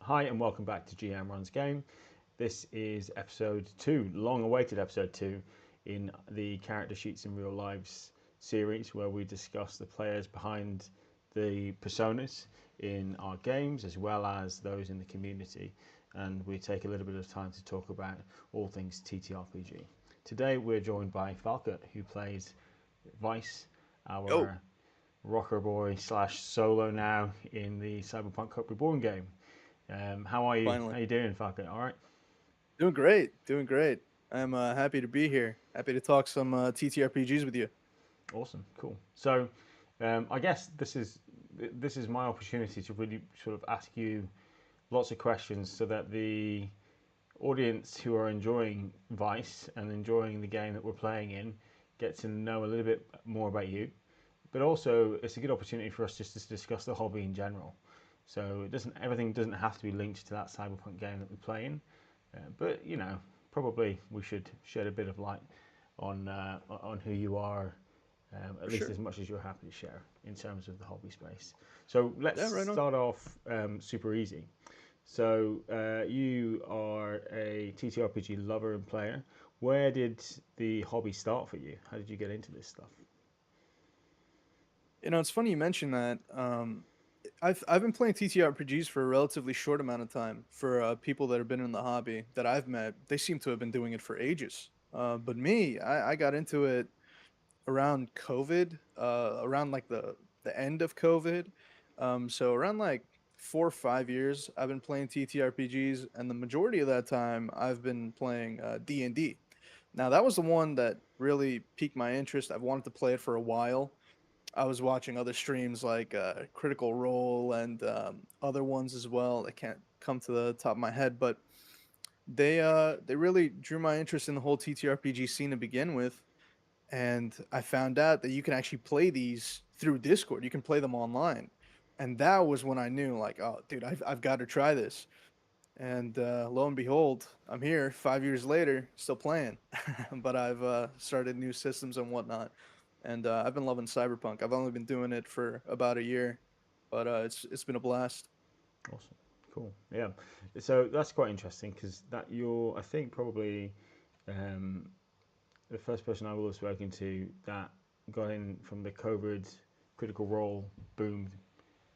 Hi and welcome back to GM Runs Game. This is episode 2, long awaited episode 2 in the Character Sheets in Real Lives series, where we discuss the players behind the personas in our games as well as those in the community, and we take a little bit of time to talk about all things TTRPG. Today we're joined by Falcott, who plays Vice, Oh, our Rockerboy slash solo now in the Cyberpunk Hope Reborn game. How are you? finally. How you doing, Falcon? All right. Doing great. Doing great. I'm happy to be here. Happy to talk some TTRPGs with you. Awesome. Cool. So, I guess this is my opportunity to really sort of ask you lots of questions so that the audience who are enjoying Vice and enjoying the game that we're playing in get to know a little bit more about you. But also, it's a good opportunity for us just to discuss the hobby in general. So everything doesn't have to be linked to that cyberpunk game that we're playing. But probably we should shed a bit of light on who you are, at For least sure. as much as you're happy to share in terms of the hobby space. So let's Yeah, right on. start off super easy. So you are a TTRPG lover and player. Where did the hobby start for you? How did you get into this stuff? It's funny you mentioned that. I've been playing TTRPGs for a relatively short amount of time. For people that have been in the hobby that I've met, they seem to have been doing it for ages. But me, I got into it around COVID, around like the end of COVID. So around like 4 or 5 years, I've been playing TTRPGs, and the majority of that time, I've been playing D&D. Now that was the one that really piqued my interest. I've wanted to play it for a while. I was watching other streams like Critical Role and other ones as well. I can't come to the top of my head, but they really drew my interest in the whole TTRPG scene to begin with, and I found out that you can actually play these through Discord. You can play them online, and that was when I knew, like, oh, dude, I've got to try this. And lo and behold, I'm here 5 years later, still playing. But I've started new systems and whatnot, and I've been loving Cyberpunk. I've only been doing it for about a year, but it's been a blast. Awesome. Cool. Yeah. So that's quite interesting because I think probably um, the first person I will have spoken to that got in from the COVID critical role boom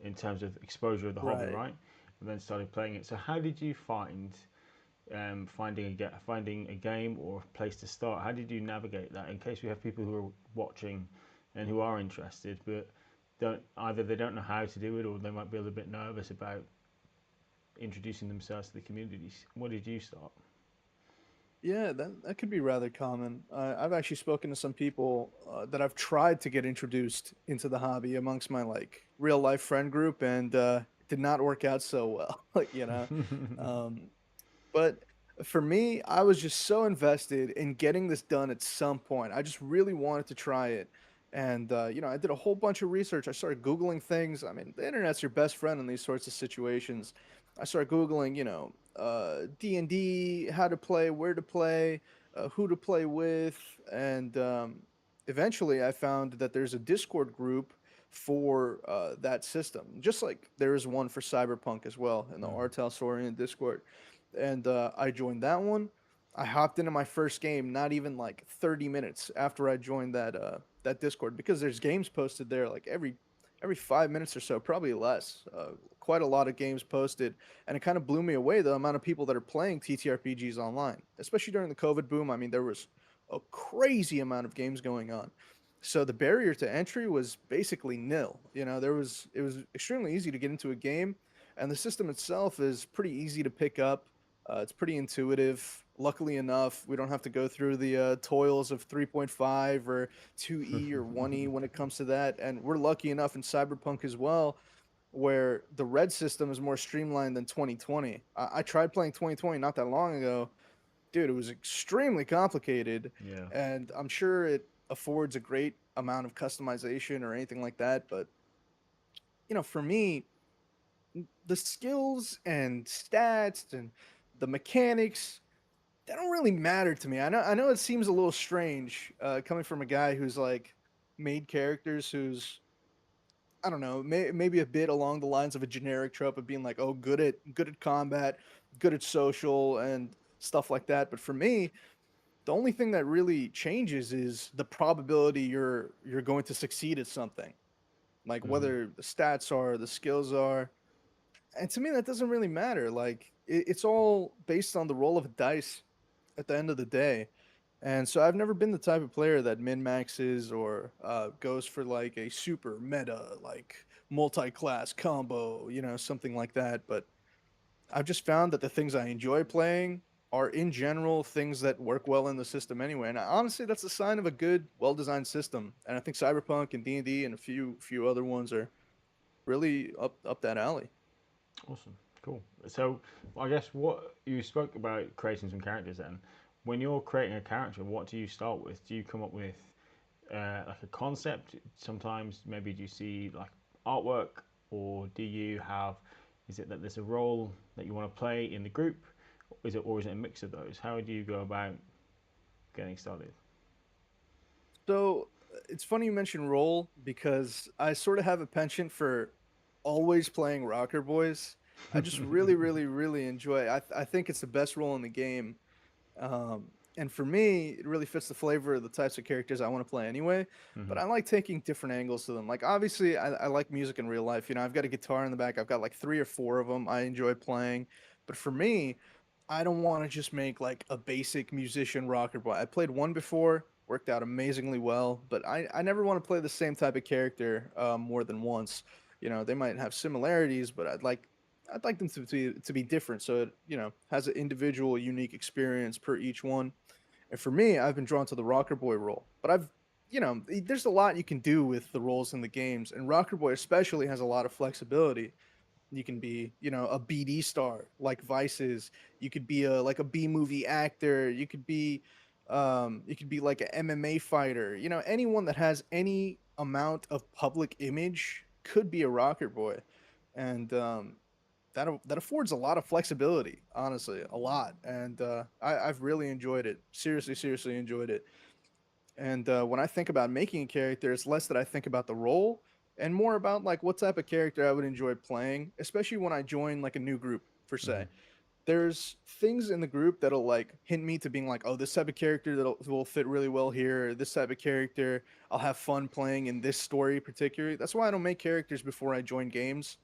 in terms of exposure of the hobby, Right. right? And then started playing it. So how did you find finding a game or a place to start? How did you navigate that? In case we have people who are watching and who are interested, but they don't know how to do it, or they might be a little bit nervous about introducing themselves to the communities. What did you start? Yeah, that could be rather common. I've actually spoken to some people that I've tried to get introduced into the hobby amongst my like real life friend group, and it did not work out so well. Um, but for me, I was just so invested in getting this done at some point. I just really wanted to try it. And, I did a whole bunch of research. I started Googling things. I mean, the internet's your best friend in these sorts of situations. I started Googling, D&D, how to play, where to play, who to play with. And eventually I found that there's a Discord group for that system, just like there is one for Cyberpunk as well in the Artel Saurian Discord. And I joined that one. I hopped into my first game not even like 30 minutes after I joined that Discord, because there's games posted there like every 5 minutes or so, probably less. Quite a lot of games posted, and it kind of blew me away the amount of people that are playing TTRPGs online, especially during the COVID boom. I mean, there was a crazy amount of games going on. So the barrier to entry was basically nil. It was extremely easy to get into a game, and the system itself is pretty easy to pick up. It's pretty intuitive. Luckily enough, we don't have to go through the toils of 3.5 or 2E or 1E when it comes to that. And we're lucky enough in Cyberpunk as well, where the red system is more streamlined than 2020. I tried playing 2020 not that long ago. Dude, it was extremely complicated. Yeah. And I'm sure it affords a great amount of customization or anything like that. But, for me, the skills and stats and the mechanics, they don't really matter to me. I know it seems a little strange coming from a guy who's like made characters whose I don't know, maybe a bit along the lines of a generic trope of being like, oh, good at combat, good at social and stuff like that. But for me, the only thing that really changes is the probability you're going to succeed at something. Like Hmm. whether the stats are, the skills are, and to me that doesn't really matter. Like it's all based on the roll of a dice at the end of the day. And so I've never been the type of player that min maxes or goes for like a super meta, like multi-class combo, something like that. But I've just found that the things I enjoy playing are in general things that work well in the system anyway. And honestly, that's a sign of a good, well-designed system. And I think Cyberpunk and D&D and a few other ones are really up that alley. Awesome, cool. So I guess what you spoke about creating some characters. Then, when you're creating a character, what do you start with? Do you come up with like a concept? Sometimes maybe do you see like artwork, or do you have? Is it that there's a role that you want to play in the group? Or is it a mix of those? How do you go about getting started? So it's funny you mention role because I sort of have a penchant for always playing rocker boys. I just really, really, really enjoy it. I think it's the best role in the game. And for me, it really fits the flavor of the types of characters I want to play anyway. But Hmm. I like taking different angles to them. Like, obviously, I like music in real life. I've got a guitar in the back, I've got like three or four of them I enjoy playing. But for me, I don't want to just make like a basic musician rocker boy. I played one before, worked out amazingly well, but I never want to play the same type of character more than once. They might have similarities, but I'd like them to be different, so it has an individual, unique experience per each one. And for me, I've been drawn to the Rocker Boy role, but there's a lot you can do with the roles in the games, and Rocker Boy especially has a lot of flexibility. You can be, a BD star like Vice's. You could be like a B movie actor. You could be like an MMA fighter. Anyone that has any amount of public image could be a Rocker Boy, and that affords a lot of flexibility, honestly, a lot. And I've really enjoyed it. Seriously, seriously enjoyed it. And when I think about making a character, it's less that I think about the role and more about like what type of character I would enjoy playing, especially when I join like a new group, per Hmm. se. There's things in the group that'll like hint me to being like, oh, this type of character that will fit really well here. This type of character I'll have fun playing in this story particularly. That's why I don't make characters before I join games.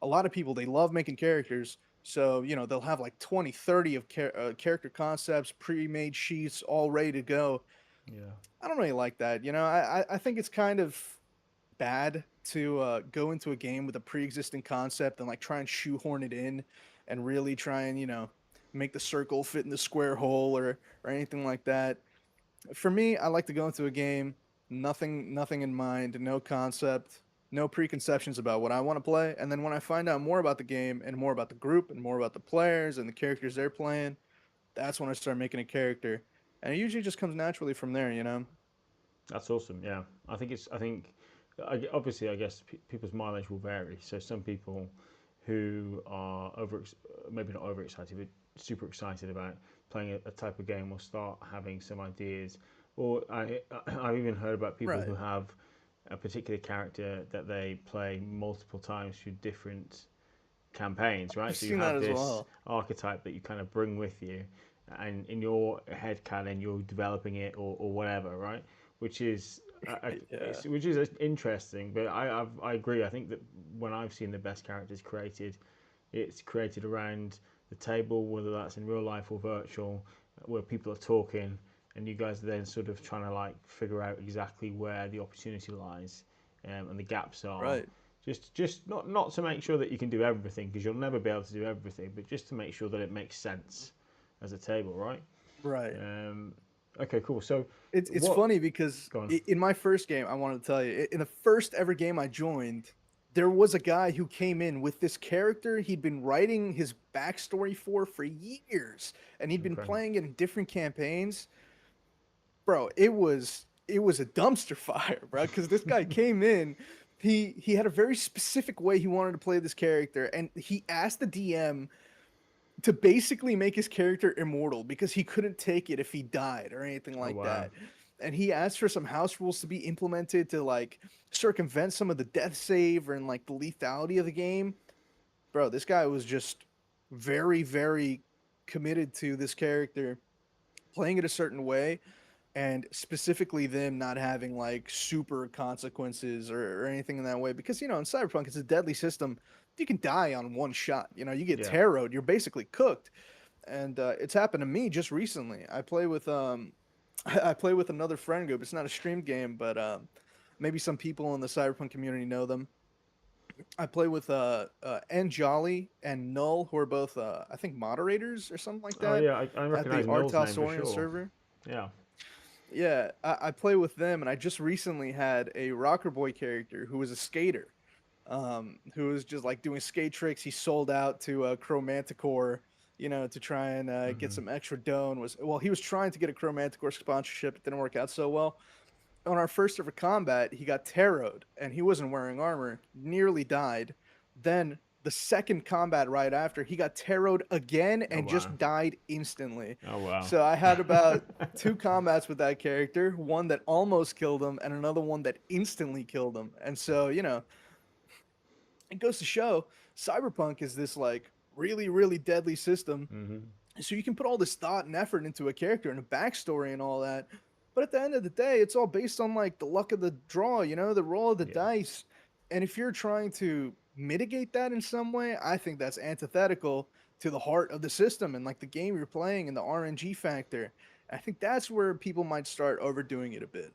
A lot of people, they love making characters, so they'll have like 20, 30 of character concepts, pre-made sheets, all ready to go. Yeah. I don't really like that. I think it's kind of bad to go into a game with a pre-existing concept and like try and shoehorn it in and really try and make the circle fit in the square hole or anything like that. For me, I like to go into a game, nothing in mind, no concept, no preconceptions about what I want to play, and then when I find out more about the game and more about the group and more about the players and the characters they're playing, that's when I start making a character. And it usually just comes naturally from there. That's awesome. Yeah, obviously, I guess people's mileage will vary. So some people who are maybe not overexcited, but super excited about playing a type of game will start having some ideas. Or I've even heard about people who Right. have a particular character that they play multiple times through different campaigns, right? I've So you seen that have as this well. archetype that you kind of bring with you, and in your head canon, you're developing it or whatever, right? Which is Yeah. which is interesting, but I agree. I think that when I've seen the best characters created, it's created around the table, whether that's in real life or virtual, where people are talking, and you guys are then sort of trying to like figure out exactly where the opportunity lies, and the gaps are. Right. Just not to make sure that you can do everything, because you'll never be able to do everything, but just to make sure that it makes sense as a table, right? Right. Um, okay, cool. So It's what? funny because Go on. in my first game, I wanted to tell you, in the first ever game I joined, there was a guy who came in with this character he'd been writing his backstory for years, and he'd been Okay. playing it in different campaigns. Bro, it was a dumpster fire, bro, because this guy came in. He had a very specific way he wanted to play this character, and he asked the DM to basically make his character immortal because he couldn't take it if he died or anything Oh like wow. that. and he asked for some house rules to be implemented to like circumvent some of the death save and like the lethality of the game. Bro, this guy was just very, very committed to this character, playing it a certain way, and specifically them not having like super consequences or anything in that way. Because in Cyberpunk, it's a deadly system. You can die on one shot. You get Yeah. tarot, you're basically cooked. And it's happened to me just recently. I play with I play with another friend group. It's not a streamed game, but maybe some people in the Cyberpunk community know them. I play with N Jolly and Null, who are both I think moderators or something like Oh that yeah, I at the recognize Null's name for Artalsaurian sure. server. Yeah. Yeah, I play with them, and I just recently had a Rockerboy character who was a skater, who was just like doing skate tricks. He sold out to Chromanticore, to try and get Hmm. some extra dough. And he was trying to get a Chromanticore sponsorship. It didn't work out so well. On our first ever combat, he got tarrowed, and he wasn't wearing armor. Nearly died. Then the second combat right after, he got tarrowed again Oh and wow. just died instantly. Oh wow. So I had about two combats with that character, one that almost killed him and another one that instantly killed him. And so, it goes to show Cyberpunk is this like really, really deadly system. Hmm. So you can put all this thought and effort into a character and a backstory and all that. But at the end of the day, it's all based on like the luck of the draw, the roll of the Yeah. dice. And if you're trying to mitigate that in some way, I think that's antithetical to the heart of the system and like the game you're playing and the RNG factor. I think that's where people might start overdoing it a bit.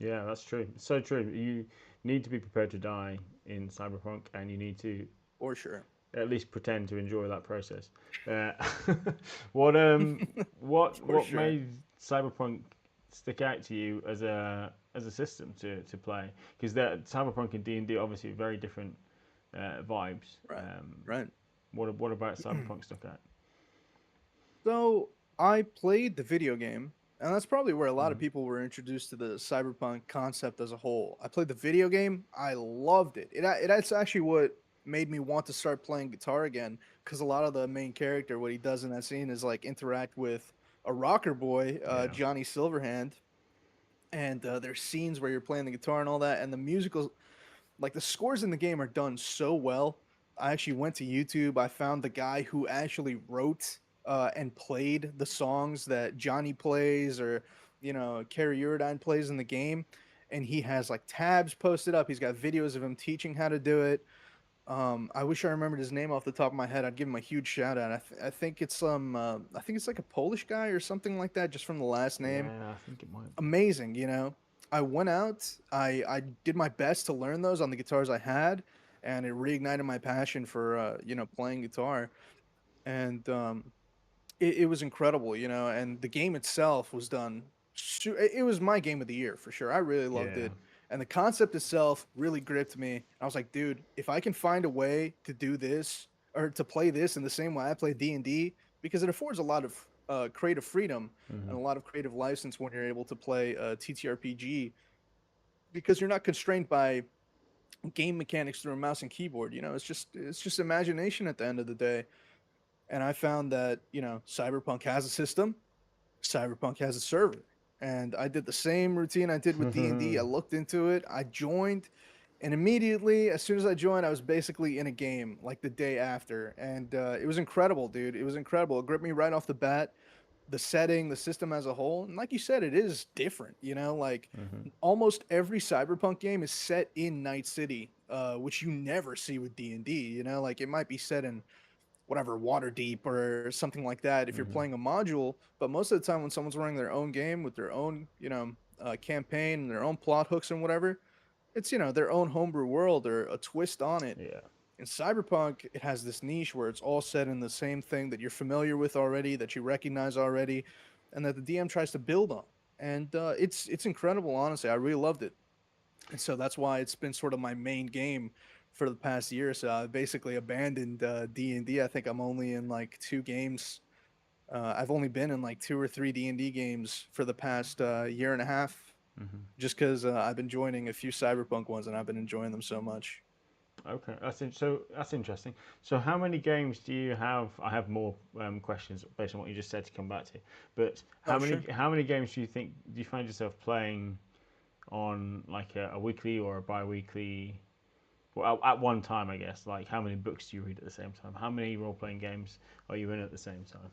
Yeah, that's true. It's so true. You need to be prepared to die in Cyberpunk, and you need to For sure. at least pretend to enjoy that process. Uh, what um For what sure. made Cyberpunk stick out to you as a system to play? Because that Cyberpunk and D&D obviously very different vibes. Right. Right. What about Cyberpunk stuck out? So I played the video game, and that's probably where a lot of Hmm. people were introduced to the cyberpunk concept as a whole. I played the video game, I loved it. It's actually what made me want to start playing guitar again, because a lot of the main character, what he does in that scene is like interact with a rocker boy, Yeah. Johnny Silverhand, and there's scenes where you're playing the guitar and all that, and the musical, like the scores in the game are done so well. I actually went to YouTube. I found the guy who actually wrote and played the songs that Johnny plays or Carrie Uridine plays in the game, and he has like tabs posted up. He's got videos of him teaching how to do it. I wish I remembered his name off the top of my head. I'd give him a huge shout out. I think it's I think it's like a Polish guy or something like that, just from the last name. Yeah, I think it might be. Amazing. I went out, I did my best to learn those on the guitars I had, and it reignited my passion for playing guitar. And it was incredible, and the game itself was done. It was my game of the year for sure. I really loved Yeah. it, and the concept itself really gripped me. I was like, dude, if I can find a way to do this or to play this in the same way I play D&D, because it affords a lot of creative freedom Hmm. and a lot of creative license when you're able to play TTRPG, because you're not constrained by game mechanics through a mouse and keyboard. It's just imagination at the end of the day. And I found that Cyberpunk has a system, Cyberpunk has a server, and I did the same routine I did with D&D. I looked into it, I joined, and immediately as soon as I joined, I was basically in a game like the day after, and it was incredible, dude. It was incredible. It gripped me right off the bat. The setting, the system as a whole, and like you said, it is different. Like Hmm. almost every Cyberpunk game is set in Night City, which you never see with D&D. Like it might be set in whatever Waterdeep or something like that if you're Hmm. playing a module. But most of the time, when someone's running their own game with their own campaign and their own plot hooks and whatever, it's their own homebrew world or a twist on it. Yeah. In Cyberpunk, it has this niche where it's all set in the same thing that you're familiar with already, that you recognize already, and that the DM tries to build on. And it's incredible, honestly. I really loved it, and so that's why it's been sort of my main game for the past year. So I basically abandoned D&D. I think I'm only in like two games. I've only been in like two or three D&D games for the past year and a half, Hmm. just because I've been joining a few Cyberpunk ones and I've been enjoying them so much. Okay, so that's interesting. So how many games do you have? I have more questions based on what you just said to come back to. But Oh, sure. how many games do you find yourself playing on like a weekly or a bi-weekly? Well, at one time, I guess. Like, how many books do you read at the same time? How many role-playing games are you in at the same time?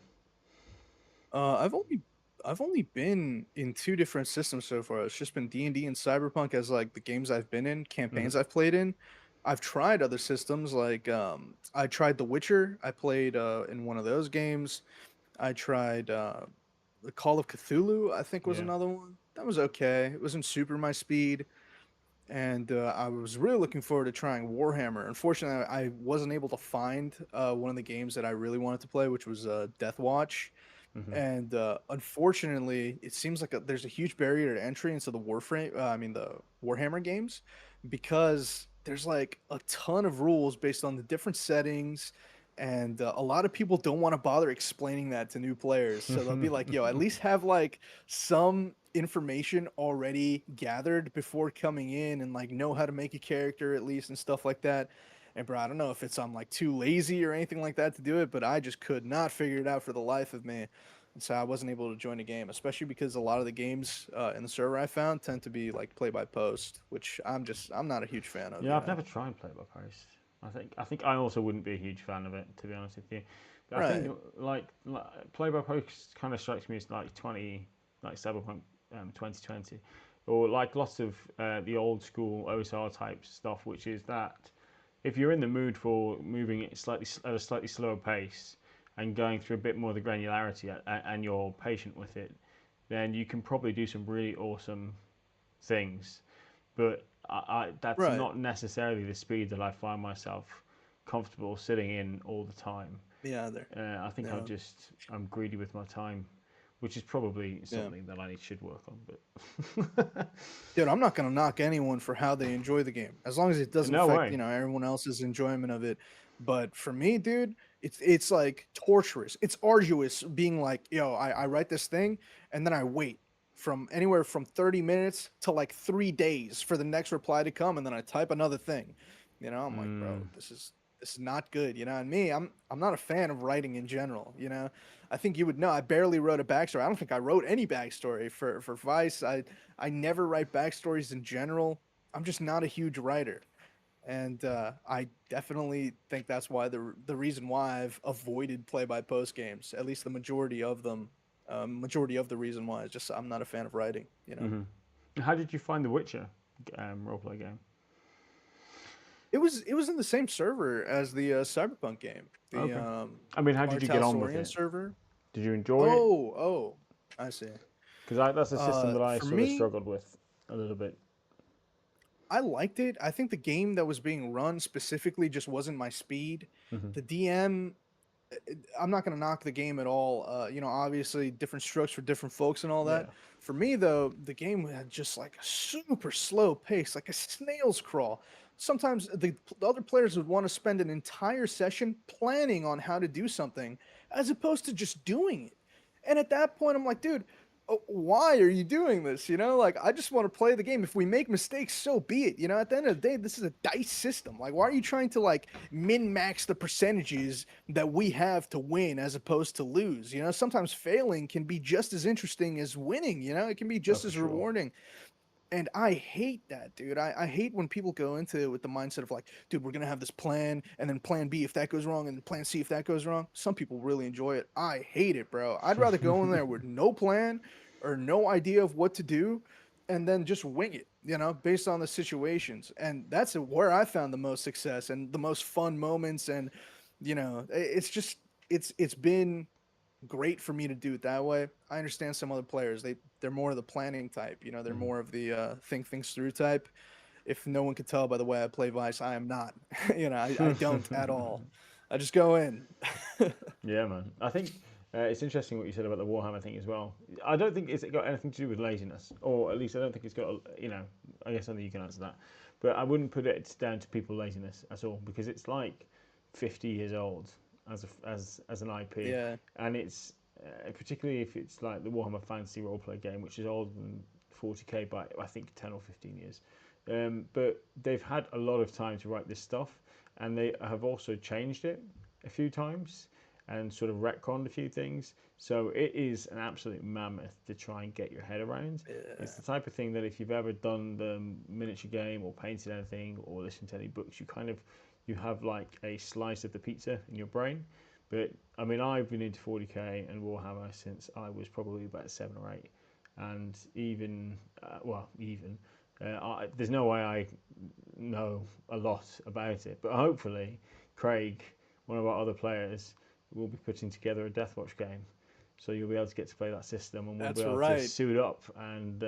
Uh, I've only I've only been in two different systems so far. It's just been D&D and Cyberpunk as like the games I've been in, Hmm. campaigns I've played in. I've tried other systems like I tried The Witcher. I played in one of those games. I tried the Call of Cthulhu, I think was Yeah. another one. That was okay. It wasn't super my speed. And I was really looking forward to trying Warhammer. Unfortunately, I wasn't able to find one of the games that I really wanted to play, which was Death Watch. Hmm. And unfortunately, it seems like there's a huge barrier to entry into the Warframe. I mean, the Warhammer games, because there's like a ton of rules based on the different settings, and a lot of people don't want to bother explaining that to new players. So they'll be like, "Yo, at least have like some information already gathered before coming in, and like know how to make a character at least and stuff like that." And bro, I don't know if it's I'm like too lazy or anything like that to do it, but I just could not figure it out for the life of me. And so I wasn't able to join the game, especially because a lot of the games in the server I found tend to be like play by post, which I'm not a huge fan of, Yeah, you I've know. never tried Play by Post. I think I also wouldn't be a huge fan of it, to be honest with you. But I think Right. like Play by Post kind of strikes me as like Cyberpunk 2020, or like lots of the old school OSR type stuff, which is that if you're in the mood for moving it slightly at a slightly slower pace and going through a bit more of the granularity and you're patient with it, then you can probably do some really awesome things. But that's Right. not necessarily the speed that I find myself comfortable sitting in all the time. Yeah, there. I think Yeah. I'm greedy with my time, which is probably Yeah. something that I should work on. But Dude, I'm not gonna knock anyone for how they enjoy the game, as long as it doesn't no affect, way. everyone else's enjoyment of it. But for me, dude, it's like torturous. It's arduous being like, yo, I write this thing and then I wait from anywhere from 30 minutes to like 3 days for the next reply to come, and then I type another thing. I'm like, bro, Mm, this is not good. And me, I'm not a fan of writing in general. I think you would know. I barely wrote a backstory. I don't think I wrote any backstory for Vice. I never write backstories in general. I'm just not a huge writer, and I definitely think that's why the reason why I've avoided play by post games, at least the majority of them. Majority of the reason why is just I'm not a fan of writing. How did you find The Witcher roleplay game? It was in the same server as the Cyberpunk game, the Okay. I mean, how did you get on with Artalsorian it? server. Did you enjoy it? Oh, I see. Because that's a system that I For sort of me, struggled with a little bit. I liked it. I think the game that was being run specifically just wasn't my speed. Hmm. The DM, I'm not going to knock the game at all. Obviously different strokes for different folks and all Yeah. that. For me though, the game had just like a super slow pace, like a snail's crawl. Sometimes the other players would want to spend an entire session planning on how to do something as opposed to just doing it. And at that point, I'm like, dude, why are you doing this? Like I just want to play the game. If we make mistakes, so be it. At the end of the day, this is a dice system. Like, why are you trying to like min max the percentages that we have to win as opposed to lose? Sometimes failing can be just as interesting as winning. It can be Oh, just for as sure. rewarding. And I hate that, dude. I hate when people go into it with the mindset of like, dude, we're gonna have this plan, and then plan B if that goes wrong, and then plan C if that goes wrong. Some people really enjoy it. I hate it, bro. I'd rather go in there with no plan or no idea of what to do, and then just wing it, based on the situations. And that's where I found the most success and the most fun moments. And it's just it's been great for me to do it that way. I understand some other players, they're more of the planning type, they're Hmm. more of the think things through type. If no one could tell by the way I play Vice, I am not. I don't at all. I just go in. Yeah, man. I think it's interesting what you said about the Warhammer thing as well. I don't think it's got anything to do with laziness, or at least I don't think it's got. I guess only you can answer that. But I wouldn't put it down to people laziness at all because it's like 50 years old as an IP, Yeah. and it's particularly if it's like the Warhammer Fantasy roleplay game, which is older than 40k by I think 10 or 15 years. But they've had a lot of time to write this stuff, and they have also changed it a few times and sort of retconned a few things. So it is an absolute mammoth to try and get your head around. It's the type of thing that if you've ever done the miniature game or painted anything or listened to any books, you have like a slice of the pizza in your brain. But I mean, I've been into 40k and Warhammer since I was probably about 7 or 8, and there's no way I know a lot about it. But hopefully, Craig, one of our other players, will be putting together a Deathwatch game, so you'll be able to get to play that system, and we'll That's be able right. to suit up and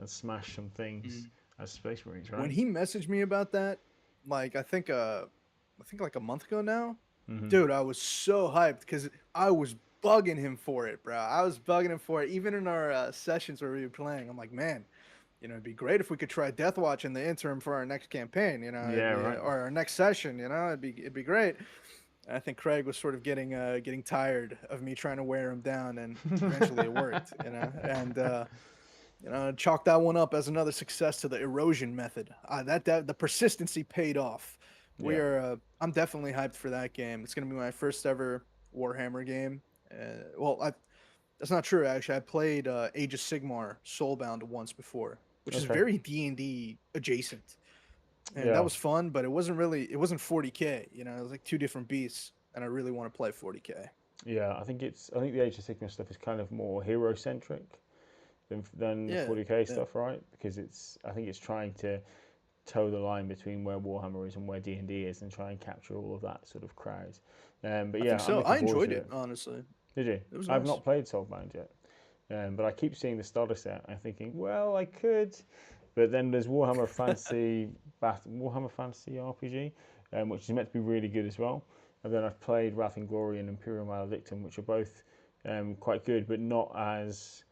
smash some things as Space Marines, right? When he messaged me about that, like I think like a month ago now, dude, I was so hyped because I was bugging him for it, bro. I was bugging him for it, even in our sessions where we were playing. I'm like, man, it'd be great if we could try Deathwatch in the interim for our next campaign, Yeah, right. or our next session, it'd be great. I think Craig was sort of getting tired of me trying to wear him down, and eventually it worked, and chalk that one up as another success to the erosion method. That the persistency paid off. I'm definitely hyped for that game. It's gonna be my first ever Warhammer game. That's not true actually. I played Age of Sigmar Soulbound once before, which is Okay. very D&D adjacent. And Yeah. that was fun, but it wasn't 40K. It was like two different beasts, and I really want to play 40K. Yeah, I think the Age of Sigmar stuff is kind of more hero centric than the 40k stuff, right? Because I think it's trying to toe the line between where Warhammer is and where D&D is, and try and capture all of that sort of crowd. But I yeah, think so. I'm I looking forward enjoyed to it, honestly. Did you? It was I've nice. not played Soulbound yet, but I keep seeing the starter set. I'm thinking, well, I could, but then there's Warhammer Fantasy RPG, which is meant to be really good as well. And then I've played Wrath and Glory and Imperial Maledictum, which are both quite good, but not as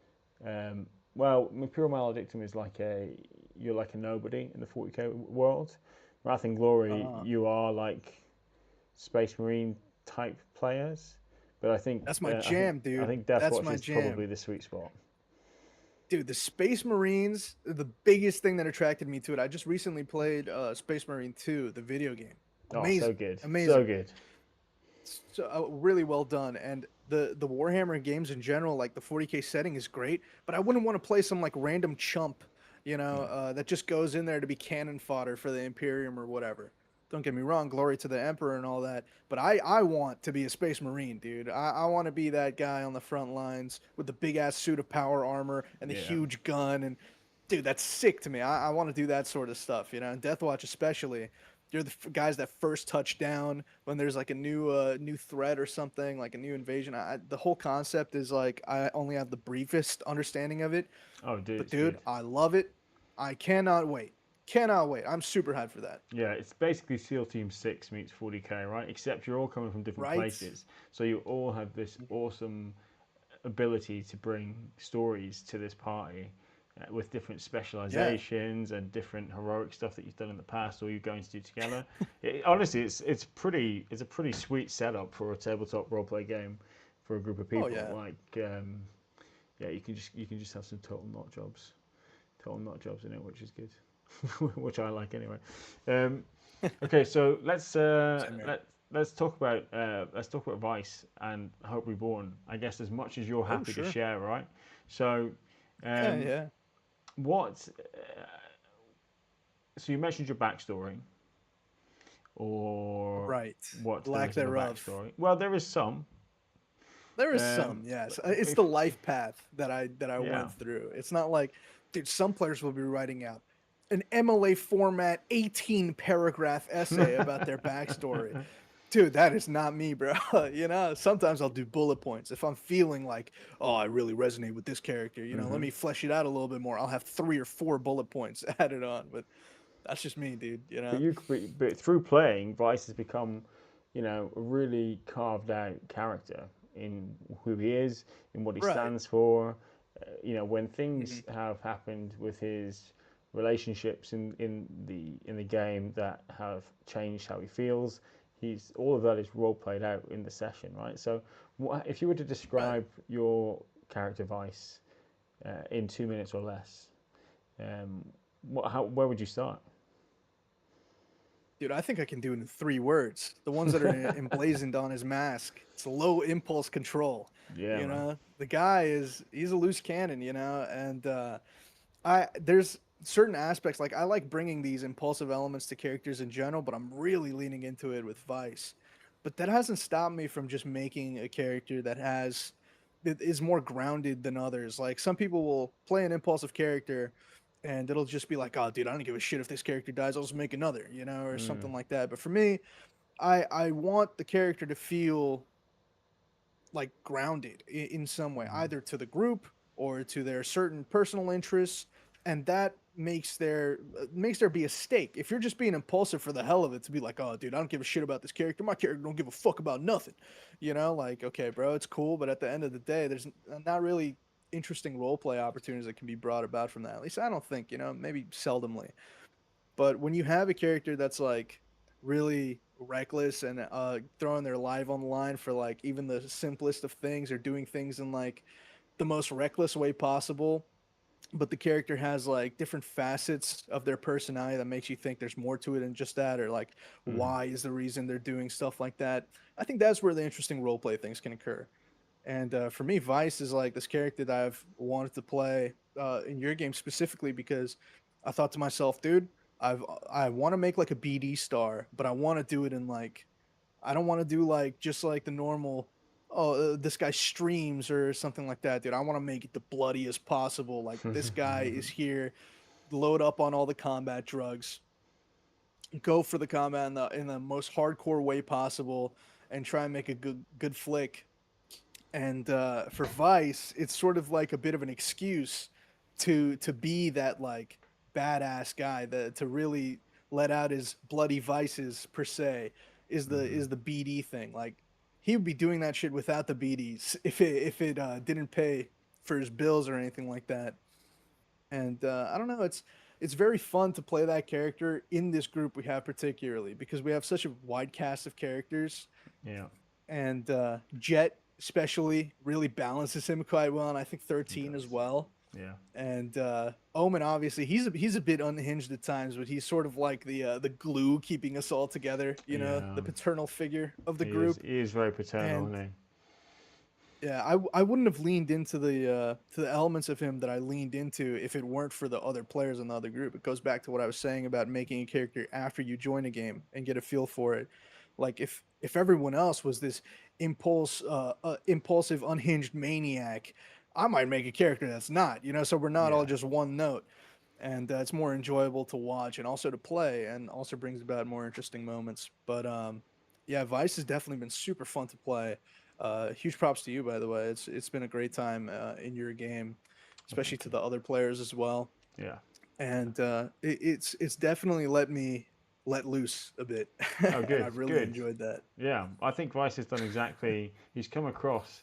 Imperial Maledictum is you're like a nobody in the 40k world. Wrath and Glory, you are like Space Marine type players. But I think that's my jam, dude. I think That's Deathwatch my is jam. probably the sweet spot. Dude, the Space Marines are the biggest thing that attracted me to it. I just recently played Space Marine 2, the video game. Amazing. Oh, so good. Amazing. So good. So really well done. And the Warhammer games in general, like the 40k setting is great, but I wouldn't want to play some like random chump, that just goes in there to be cannon fodder for the Imperium or whatever. Don't get me wrong, glory to the Emperor and all that, but I want to be a Space Marine, dude. I want to be that guy on the front lines with the big ass suit of power armor and the huge gun, and dude, that's sick to me. I want to do that sort of stuff, and Deathwatch especially. You're the guys that first touch down when there's like a new threat or something, like a new invasion. The whole concept is like I only have the briefest understanding of it. Oh, dude. But dude, I love it. I cannot wait. Cannot wait. I'm super hyped for that. Yeah, it's basically SEAL Team 6 meets 40k, right? Except you're all coming from different places. So you all have this awesome ability to bring stories to this party with different specializations and different heroic stuff that you've done in the past or you're going to do together. Honestly, it's a pretty sweet setup for a tabletop roleplay game for a group of people. You can just have some total nut jobs in it, which is good. Which I like anyway. Okay, so let's talk about Vice and Hope Reborn. I guess as much as you're happy to share, right? So, what? So you mentioned your backstory, or what? Lack thereof. Backstory? Well, there is some. There is some, yes. It's the life path that I went through. It's not like, dude, some players will be writing out an MLA format 18 paragraph essay about their backstory. Dude, that is not me, bro. Sometimes I'll do bullet points if I'm feeling like, oh, I really resonate with this character. Let me flesh it out a little bit more. I'll have 3 or 4 bullet points added on, but that's just me, dude. But through playing, Vice has become, a really carved out character in who he is, in what he stands for. When things have happened with his relationships in the game that have changed how he feels, all of that is role played out in the session, right? So, if you were to describe your character Vice in 2 minutes or less, where would you start? Dude, I think I can do it in 3 words. The ones that are emblazoned on his mask. It's low impulse control. Yeah, man. The guy he's a loose cannon, and I there's certain aspects like I like bringing these impulsive elements to characters in general, but I'm really leaning into it with Vice. But that hasn't stopped me from just making a character that is more grounded than others. Like some people will play an impulsive character and it'll just be like, "Oh, dude, I don't give a shit if this character dies. I'll just make another," or Mm. something like that. But for me, I want the character to feel like grounded in some way, Mm. either to the group or to their certain personal interests, and that makes there be a stake. If you're just being impulsive for the hell of it, to be like, oh, dude, I don't give a shit about this character. My character don't give a fuck about nothing. Like, okay, bro, it's cool, but at the end of the day, there's not really interesting role play opportunities that can be brought about from that. At least I don't think. Maybe seldomly. But when you have a character that's like really reckless and throwing their life on the line for like even the simplest of things or doing things in like the most reckless way possible, but the character has like different facets of their personality that makes you think there's more to it than just that, or like Mm. why is the reason they're doing stuff like that. I think that's where the interesting role play things can occur. And for me, Vice is like this character that I've wanted to play in your game specifically because I thought to myself, dude, I want to make like a BD star, but I want to do it in like I don't want to do like just like the normal. Oh, this guy streams or something like that, dude. I want to make it the bloodiest possible. Like this guy is here, load up on all the combat drugs, go for the combat in the most hardcore way possible, and try and make a good flick. And for Vice, it's sort of like a bit of an excuse to be that like badass guy that to really let out his bloody vices per se Mhm. is the BD thing. Like he would be doing that shit without the BDs if it didn't pay for his bills or anything like that. And I don't know, it's very fun to play that character in this group we have particularly because we have such a wide cast of characters, Yeah, and Jet especially really balances him quite well, and I think he 13 as does. well. Yeah. And Omen obviously he's a bit unhinged at times, but he's sort of like the glue keeping us all together. The Yeah. paternal figure of the He is. group. He is very paternal, And isn't yeah, I wouldn't have leaned into the elements of him that I leaned into if it weren't for the other players in the other group. It goes back to what I was saying about making a character after you join a game and get a feel for it. Like if everyone else was this impulsive, unhinged maniac, I might make a character that's not. So we're he? not all Yeah. just one note, and it's more enjoyable to watch and also to play, and also brings about more interesting moments. But yeah, Vice has definitely been super fun to play. Huge props to you, by the way. It's been a great time in your game, Well, especially thank to you. the other players as well. Yeah. And it's definitely let me let loose a bit, Oh, and good. I've really Good. enjoyed that. Yeah. I think Rice has done exactly. He's come across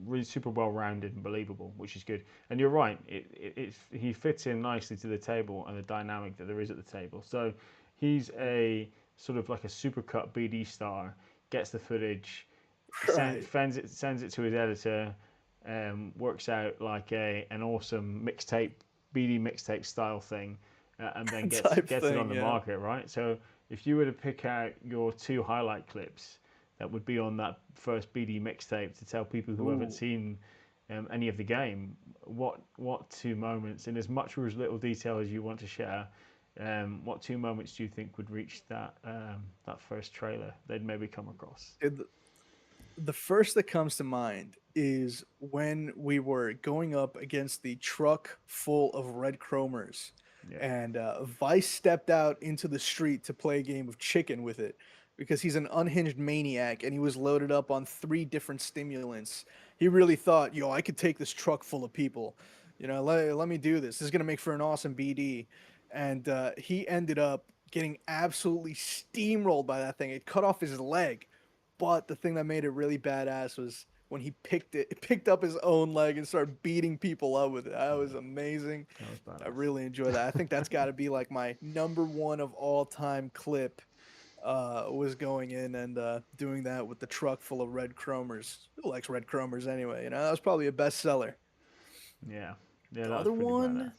really super well rounded and believable, which is good. And you're right. He fits in nicely to the table and the dynamic that there is at the table. So he's a sort of like a supercut BD star. Gets the footage, Right. sends it to his editor, works out like an awesome mixtape, BD mixtape style thing, and then Type gets it on thing, the yeah. market, right? So if you were to pick out your 2 highlight clips that would be on that first BD mixtape to tell people who haven't Ooh. seen any of the game, what 2 moments, in as much or as little detail as you want to share, what 2 moments do you think would reach that first trailer they'd maybe come across? The first that comes to mind is when we were going up against the truck full of red chromers, Yeah. and Vice stepped out into the street to play a game of chicken with it because he's an unhinged maniac and he was loaded up on 3 different stimulants. He really thought, yo, I could take this truck full of people. Let me do this. This is going to make for an awesome BD. And he ended up getting absolutely steamrolled by that thing. It cut off his leg, but the thing that made it really badass was when he picked up his own leg and started beating people up with it. That was amazing. That was I badass. really enjoy that. I think that's got to be like my number one of all time clip. Was going in and doing that with the truck full of red chromers. Who likes red chromers anyway? That was probably a bestseller. Yeah. Yeah, The that was other pretty badass. one,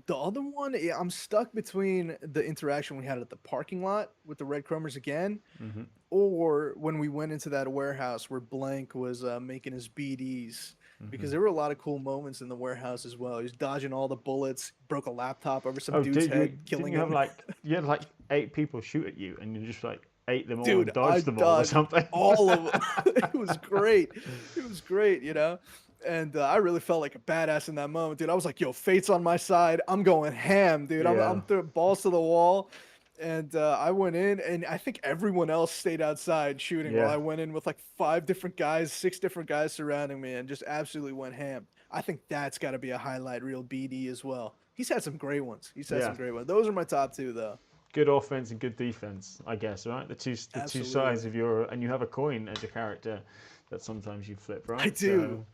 The other one, I'm stuck between the interaction we had at the parking lot with the Red Chromers again, Hmm. or when we went into that warehouse where Blank was making his BDs. Because Hmm. there were a lot of cool moments in the warehouse as well. He was dodging all the bullets, broke a laptop over some Oh, dude's did you? head, Didn't killing you have him. like you had like 8 people shoot at you, and you just like ate them all Dude, and I dodged them all or dodged something? all of them. It was great. It was great, you know? And I really felt like a badass in that moment, dude. I was like, yo, fate's on my side. I'm going ham, dude. Yeah, I'm throwing balls to the wall. And I went in, and I think everyone else stayed outside shooting while yeah, I went in with like 5 different guys, 6 different guys surrounding me, and just absolutely went ham. I think that's got to be a highlight reel BD as well. He's had some great ones. He's had yeah. some great ones. Those are my top two, though. Good offense and good defense, I guess, right? The two sides Absolutely. of your, and you have a coin as a character that sometimes you flip, I right? do. So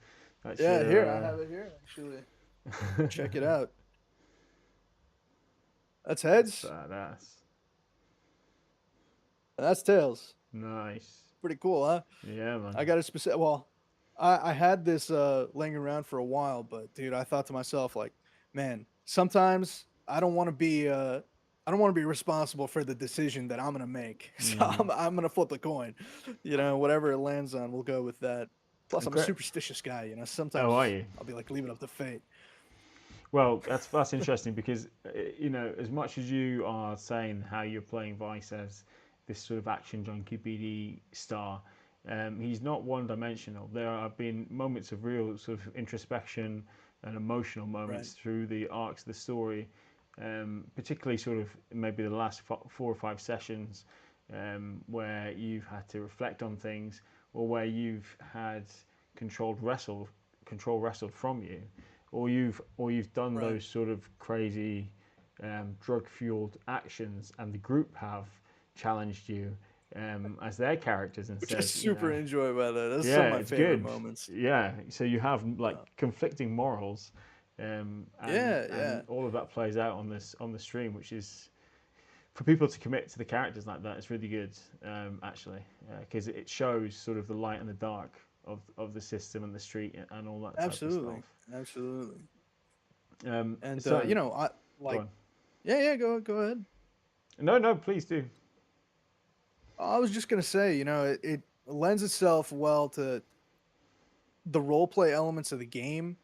that's Yeah, here, I your. have it here, actually. Check it out. That's heads, Badass. and that's tails. Nice. Pretty cool, huh? Yeah, I man. got a specific. Well, I had this laying around for a while, but dude, I thought to myself like, man, sometimes I don't want to be responsible for the decision that I'm gonna make. So Mm. I'm gonna flip a coin. You know, whatever it lands on, we'll go with that. Plus, I'm a Great. superstitious guy. You know, Oh, are sometimes you? I'll be like, leave it up to fate. Well, that's interesting because as much as you are saying how you're playing Vice as this sort of action junkie BD star, he's not one-dimensional. There have been moments of real sort of introspection and emotional Right. moments through the arcs of the story, particularly sort of maybe the last 4 or 5 sessions, where you've had to reflect on things or where you've had controlled wrestle control wrestled from you, or you've done Right. those sort of crazy drug fueled actions, and the group have challenged you as their characters and Which I said, super enjoy, by the way. Those are some yeah, of my it's favorite good. moments. Yeah, so you have like Uh, conflicting morals, and yeah, yeah, all of that plays out on the stream, which is for people to commit to the characters like that. It's really good, actually, because it shows sort of the light and the dark of the system and the street and all that type of absolutely, stuff. absolutely. And So I go like, on. yeah, yeah. Go ahead. No, no, please do. I was just gonna say, it lends itself well to the role play elements of the game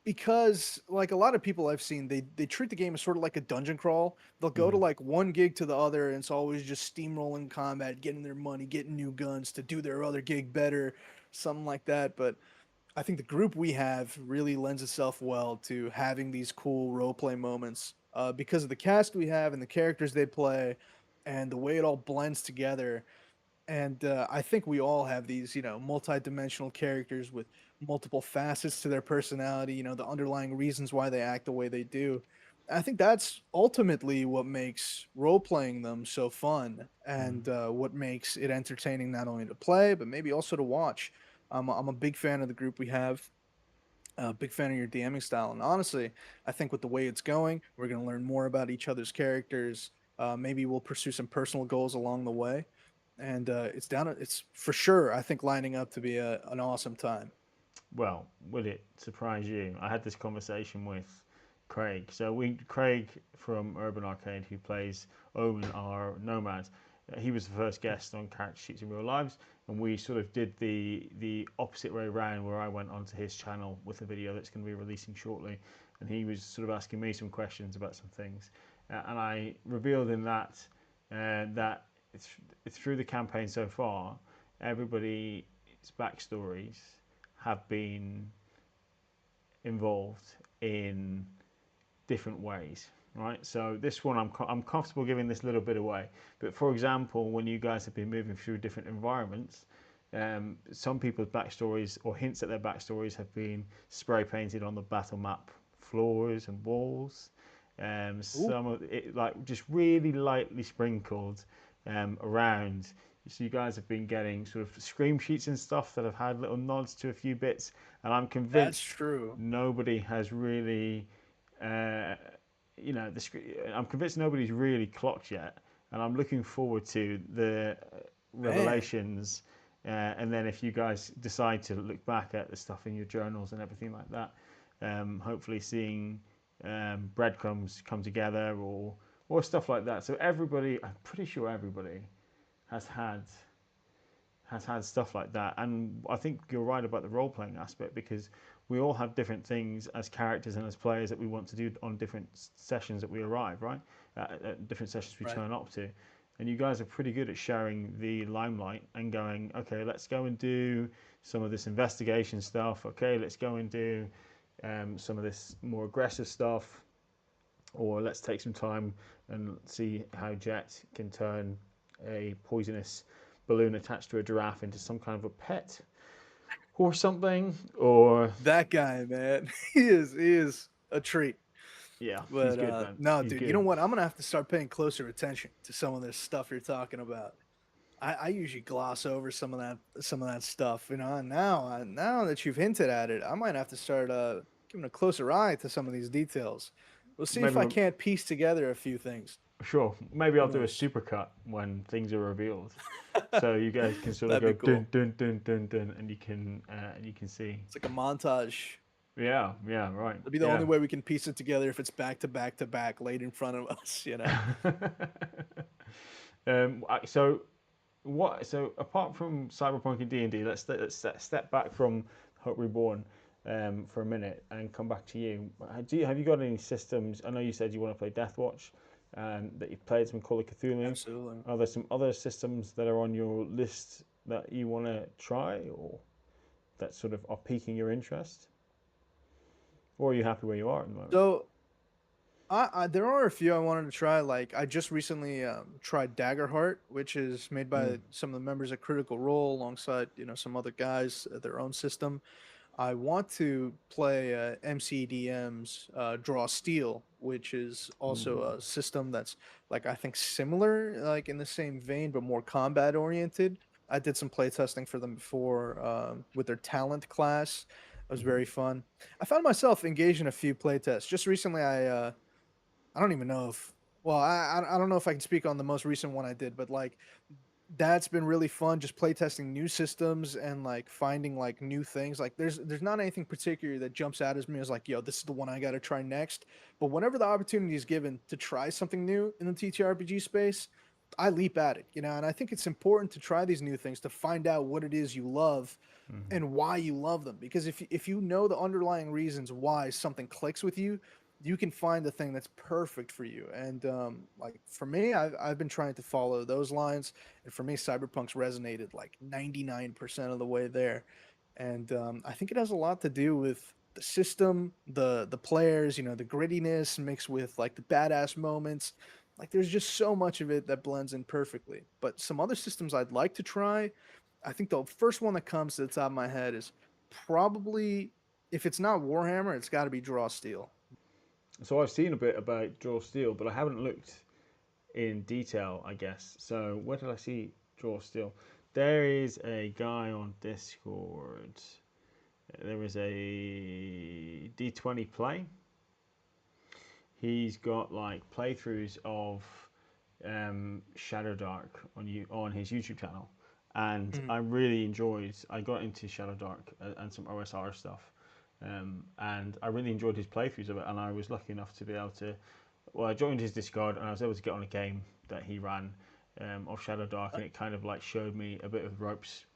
because, like a lot of people I've seen, they treat the game as sort of like a dungeon crawl. They'll go to Mm, like one gig to the other, and it's always just steamrolling combat, getting their money, getting new guns to do their other gig better, something like that. But I think the group we have really lends itself well to having these cool role play moments because of the cast we have and the characters they play and the way it all blends together. And I think we all have these, multi-dimensional characters with multiple facets to their personality. The underlying reasons why they act the way they do. I think that's ultimately what makes role playing them so fun mm. and what makes it entertaining not only to play but maybe also to watch. I'm a big fan of the group we have. A big fan of your DMing style, and honestly, I think with the way it's going, we're going to learn more about each other's characters. Maybe we'll pursue some personal goals along the way, and it's for sure. I think lining up to be an awesome time. Well, will it surprise you? I had this conversation with Craig. Craig from Urban Arcade, who plays Owen, our nomad, he was the first guest on Character Sheets in Real Lives, and we sort of did the opposite way around, where I went onto his channel with a video that's going to be releasing shortly, and he was sort of asking me some questions about some things, and I revealed in that it's through the campaign so far, everybody's backstories have been involved in different ways, right? So this one, I'm comfortable giving this little bit away. But for example, when you guys have been moving through different environments, some people's backstories or hints at their backstories have been spray painted on the battle map floors and walls. Ooh, Some of it like just really lightly sprinkled around. So you guys have been getting sort of scream sheets and stuff that have had little nods to a few bits, and I'm that's convinced true. nobody has really, uh, I'm convinced nobody's really clocked yet, and I'm looking forward to the Man, revelations. And then if you guys decide to look back at the stuff in your journals and everything like that, hopefully seeing breadcrumbs come together, or stuff like that. So everybody, I'm pretty sure everybody has had stuff like that. And I think you're right about the role playing aspect, because we all have different things as characters and as players that we want to do on different sessions that we arrive, right? Different sessions we Right. turn up to. And you guys are pretty good at sharing the limelight and going, okay, let's go and do some of this investigation stuff. Okay, let's go and do some of this more aggressive stuff. Or let's take some time and see how Jet can turn a poisonous balloon attached to a giraffe into some kind of a pet or something. Or That guy, man, he is a treat. yeah, he's But good, man. no, He's dude, you know good. what? I'm gonna have to start paying closer attention to some of this stuff you're talking about. I usually gloss over some of that stuff, you know. And now that you've hinted at it, I might have to start giving a closer eye to some of these details. We'll see if Maybe I can't piece together a few things. sure. Maybe I'll Who do a knows? supercut when things are revealed, so you guys can sort of That'd go be dun cool. dun dun dun dun, and you can see. It's like a montage. Yeah, yeah, right. It'll be the Yeah. only way we can piece it together if it's back to back to back, laid in front of us. You know. So what? So apart from Cyberpunk and D&D, let's step back from Hope Reborn for a minute and come back to you. Have you got any systems? I know you said you want to play Deathwatch, that you've played some Call of Cthulhu. Absolutely. Are there some other systems that are on your list that you want to try, or that sort of are piquing your interest? Or are you happy where you are at the moment? So there are a few I wanted to try. Like I just recently tried Daggerheart, which is made Mm. by some of the members of Critical Role alongside some other guys at their own system. I want to play MCDM's Draw Steel, which is also Ooh. a system that's like I think similar, like in the same vein, but more combat oriented. I did some playtesting for them before with their talent class. It was Mhm. very fun. I found myself engaged in a few playtests. Just recently, I don't even know if well I don't know if I can speak on the most recent one I did, but like that's been really fun just playtesting new systems and like finding like new things. Like there's not anything particular that jumps out as me as like, yo, this is the one I got to try next. But whenever the opportunity is given to try something new in the TTRPG space, I leap at it, and I think it's important to try these new things to find out what it is you love Mhm. and why you love them. Because if you know the underlying reasons why something clicks with you, you can find the thing that's perfect for you. And like for me, I've been trying to follow those lines, and for me, Cyberpunk's resonated like 99% of the way there. And I think it has a lot to do with the system, the players, the grittiness mixed with like the badass moments. Like there's just so much of it that blends in perfectly. But some other systems I'd like to try, I think the first one that comes to the top of my head is probably, if it's not Warhammer, it's got to be Draw Steel. So I've seen a bit about Draw Steel, but I haven't looked in detail, I guess. So where did I see Draw Steel? There is a guy on Discord. There is a D20 play. He's got like playthroughs of Shadow Dark on his YouTube channel, and Mhm. I really enjoyed. I got into Shadow Dark and some OSR stuff, and I really enjoyed his playthroughs of it. And I was lucky enough to be able to. Well, I joined his Discord and I was able to get on a game that he ran of Shadow Dark, and it kind of like showed me a bit of the ropes.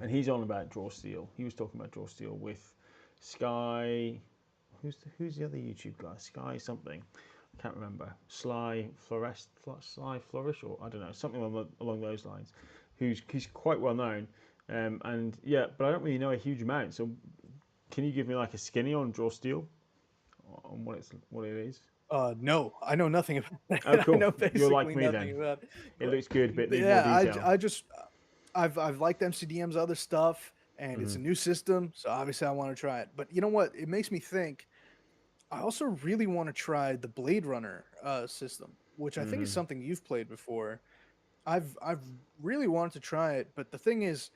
And he's on about Draw Steel. He was talking about Draw Steel with Sky. Who's the other YouTube guy? Sky something. I can't remember. Sly Flourish, or I don't know, something along those lines. He's quite well known, and yeah, but I don't really know a huge amount. So can you give me like a skinny on Draw Steel, on what it is? No, I know nothing about Oh, it. I cool. know You're like basically me then. nothing about it. It But looks good, but need more yeah, detail. I just I've liked MCDM's other stuff, and it's Hmm. a new system, so obviously I want to try it. But you know what? It makes me think. I also really want to try the Blade Runner system, which I think is Hmm. something you've played before. I've really wanted to try it, but the thing is,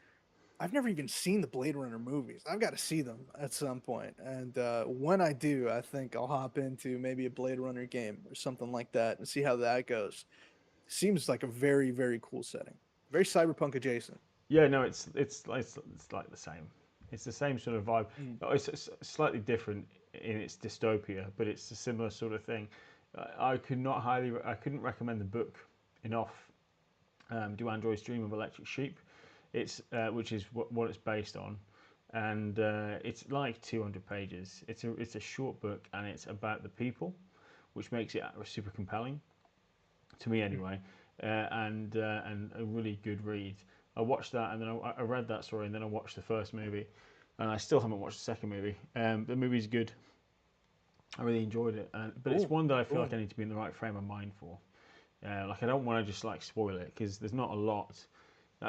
I've never even seen the Blade Runner movies. I've got to see them at some point, and when I do, I think I'll hop into maybe a Blade Runner game or something like that and see how that goes. Seems like a very very cool setting, very cyberpunk adjacent. Yeah, no, it's like the same. It's the same sort of vibe. Mm. It's slightly different in its dystopia, but it's a similar sort of thing. I couldn't recommend the book enough. Do Androids Dream of Electric Sheep? It's which is what it's based on, and it's like 200 pages. It's a short book, and it's about the people, which makes it super compelling to me anyway, and a really good read. I watched that, and then I read that story, and then I watched the first movie, and I still haven't watched the second movie. The movie's good. I really enjoyed it, but it's Cool, one that I feel cool. like I need to be in the right frame of mind for. Like I don't want to just like spoil it because there's not a lot.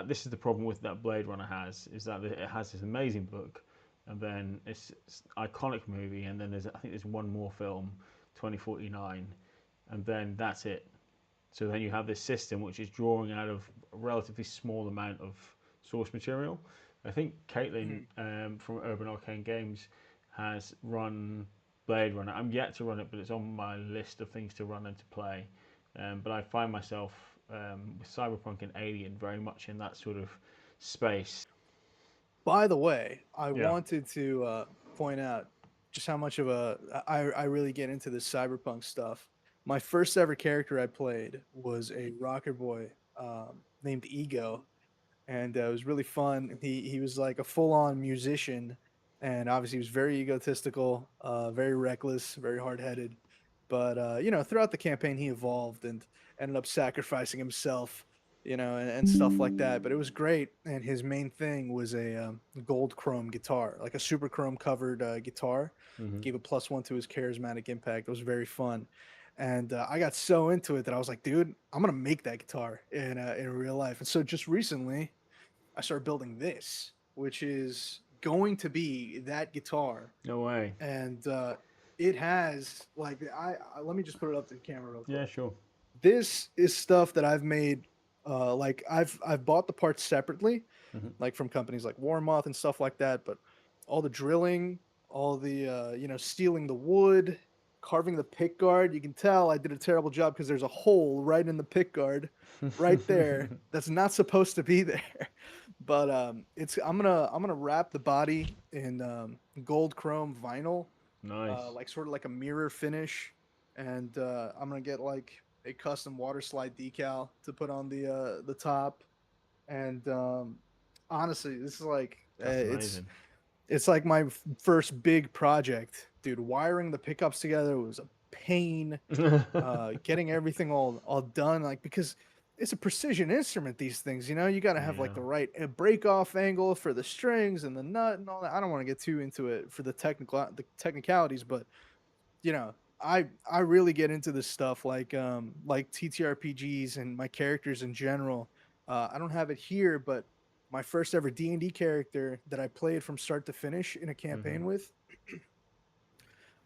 This is the problem with that Blade Runner has is that it has this amazing book, and then it's iconic movie, and then I think there's one more film, 2049, and then that's it. So then you have this system which is drawing out of a relatively small amount of source material. I think Caitlin Mhm. from Urban Arcane Games has run Blade Runner. I'm yet to run it, but it's on my list of things to run and to play. But I find myself with Cyberpunk and Alien very much in that sort of space. By the way, I Yeah. wanted to point out just how much of I really get into this cyberpunk stuff. My first ever character I played was a rocker boy named Ego, and it was really fun. He was like a full on musician, and obviously he was very egotistical, very reckless, very hard headed. But you know, throughout the campaign, he evolved and ended up sacrificing himself, you know, and stuff like that. But it was great, and his main thing was a gold chrome guitar, like a super chrome covered guitar. Hmm. Gave a +1 to his charismatic impact. It was very fun. And I got so into it that I was like, dude, I'm gonna make that guitar in real life. And so just recently, I started building this, which is going to be that guitar, No way. and it has like I let me just put it up to the camera real Yeah, quick. sure. This is stuff that I've made. Like I've bought the parts separately, Hmm. like from companies like Warmoth and stuff like that. But all the drilling, all the you know, stealing the wood, carving the pick guard. You can tell I did a terrible job because there's a hole right in the pick guard, right there. That's not supposed to be there. But it's I'm gonna wrap the body in gold chrome vinyl, Nice. like sort of like a mirror finish, and I'm gonna get like a custom water slide decal to put on the top. And honestly, this is like That's amazing. it's like my first big project, dude. Wiring the pickups together was a pain. Getting everything all done, like because it's a precision instrument. These things, you know, you got to have like Yeah. the right break off angle for the strings and the nut and all that. I don't want to get too into it for the technicalities, but you know, I really get into this stuff like TTRPGs and my characters in general. I don't have it here, but my first ever D&D character that I played from start to finish in a Hmm. campaign with,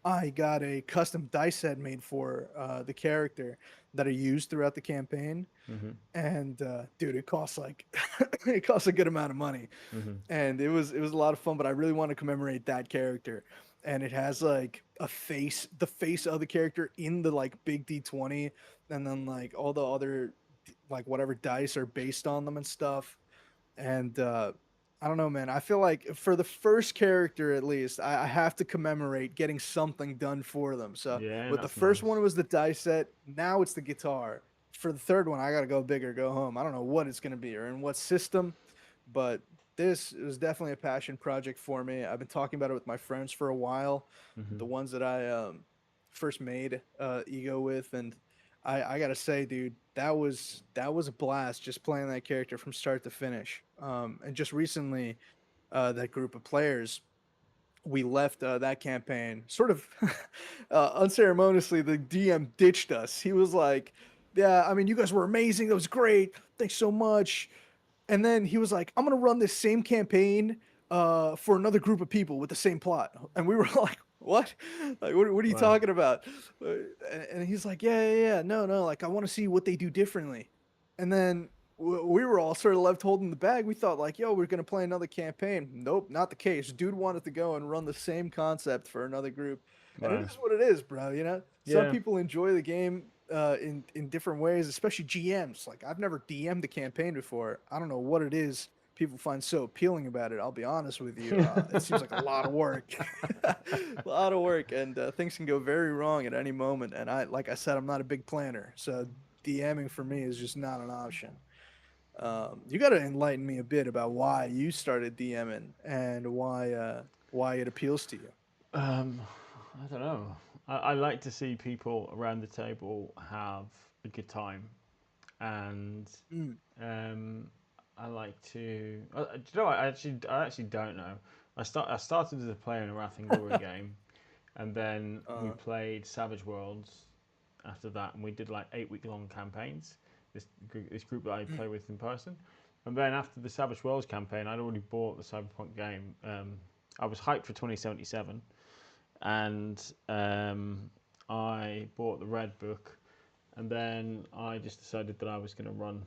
I got a custom dice set made for the character that I used throughout the campaign, Hmm. and dude, it costs like it costs a good amount of money, Hmm. and it was a lot of fun. But I really want to commemorate that character, and it has like a face, the face of the character in the like big D20, and then like all the other like whatever dice are based on them and stuff. And I don't know, man. I feel like for the first character, at least, I have to commemorate getting something done for them. So Yeah, with the that's first one, nice. it was the dice set. Now it's the guitar. For the third one, I gotta go big or go home. I don't know what it's gonna be or in what system, but this is definitely a passion project for me. I've been talking about it with my friends for a while, Hmm. the ones that I first made Ego with, and I gotta say, dude, that was a blast just playing that character from start to finish. And just recently, that group of players, we left that campaign sort of unceremoniously. The DM ditched us. He was like, "Yeah, I mean, you guys were amazing. That was great. Thanks so much." And then he was like, "I'm gonna run this same campaign for another group of people with the same plot." And we were like, "What? Like, what are you Wow. talking about?" Uh, and he's like, "Yeah, yeah, yeah. No, no. Like, I want to see what they do differently." And then we were all sort of left holding the bag. We thought like, "Yo, we're gonna play another campaign." Nope, not the case. Dude wanted to go and run the same concept for another group, and it Wow. is what it is, bro. You know, some Yeah. people enjoy the game in different ways, especially GMs. Like I've never DM'd a campaign before. I don't know what it is people find so appealing about it. I'll be honest with you. It seems like a lot of work, a lot of work, and things can go very wrong at any moment. And like I said, I'm not a big planner, so DMing for me is just not an option. You got to enlighten me a bit about why you started DMing and why it appeals to you. Um, I don't know. I like to see people around the table have a good time, and Mm. um, I like to. Do you know what? I actually don't know. I started as a player in a Wrath and Glory game, and then we Uh, played Savage Worlds after that, and we did like 8 week long campaigns. This group that I play with in person, and then after the Savage Worlds campaign, I'd already bought the Cyberpunk game. I was hyped for 2077, and I bought the Red Book, and then I just decided that I was going to run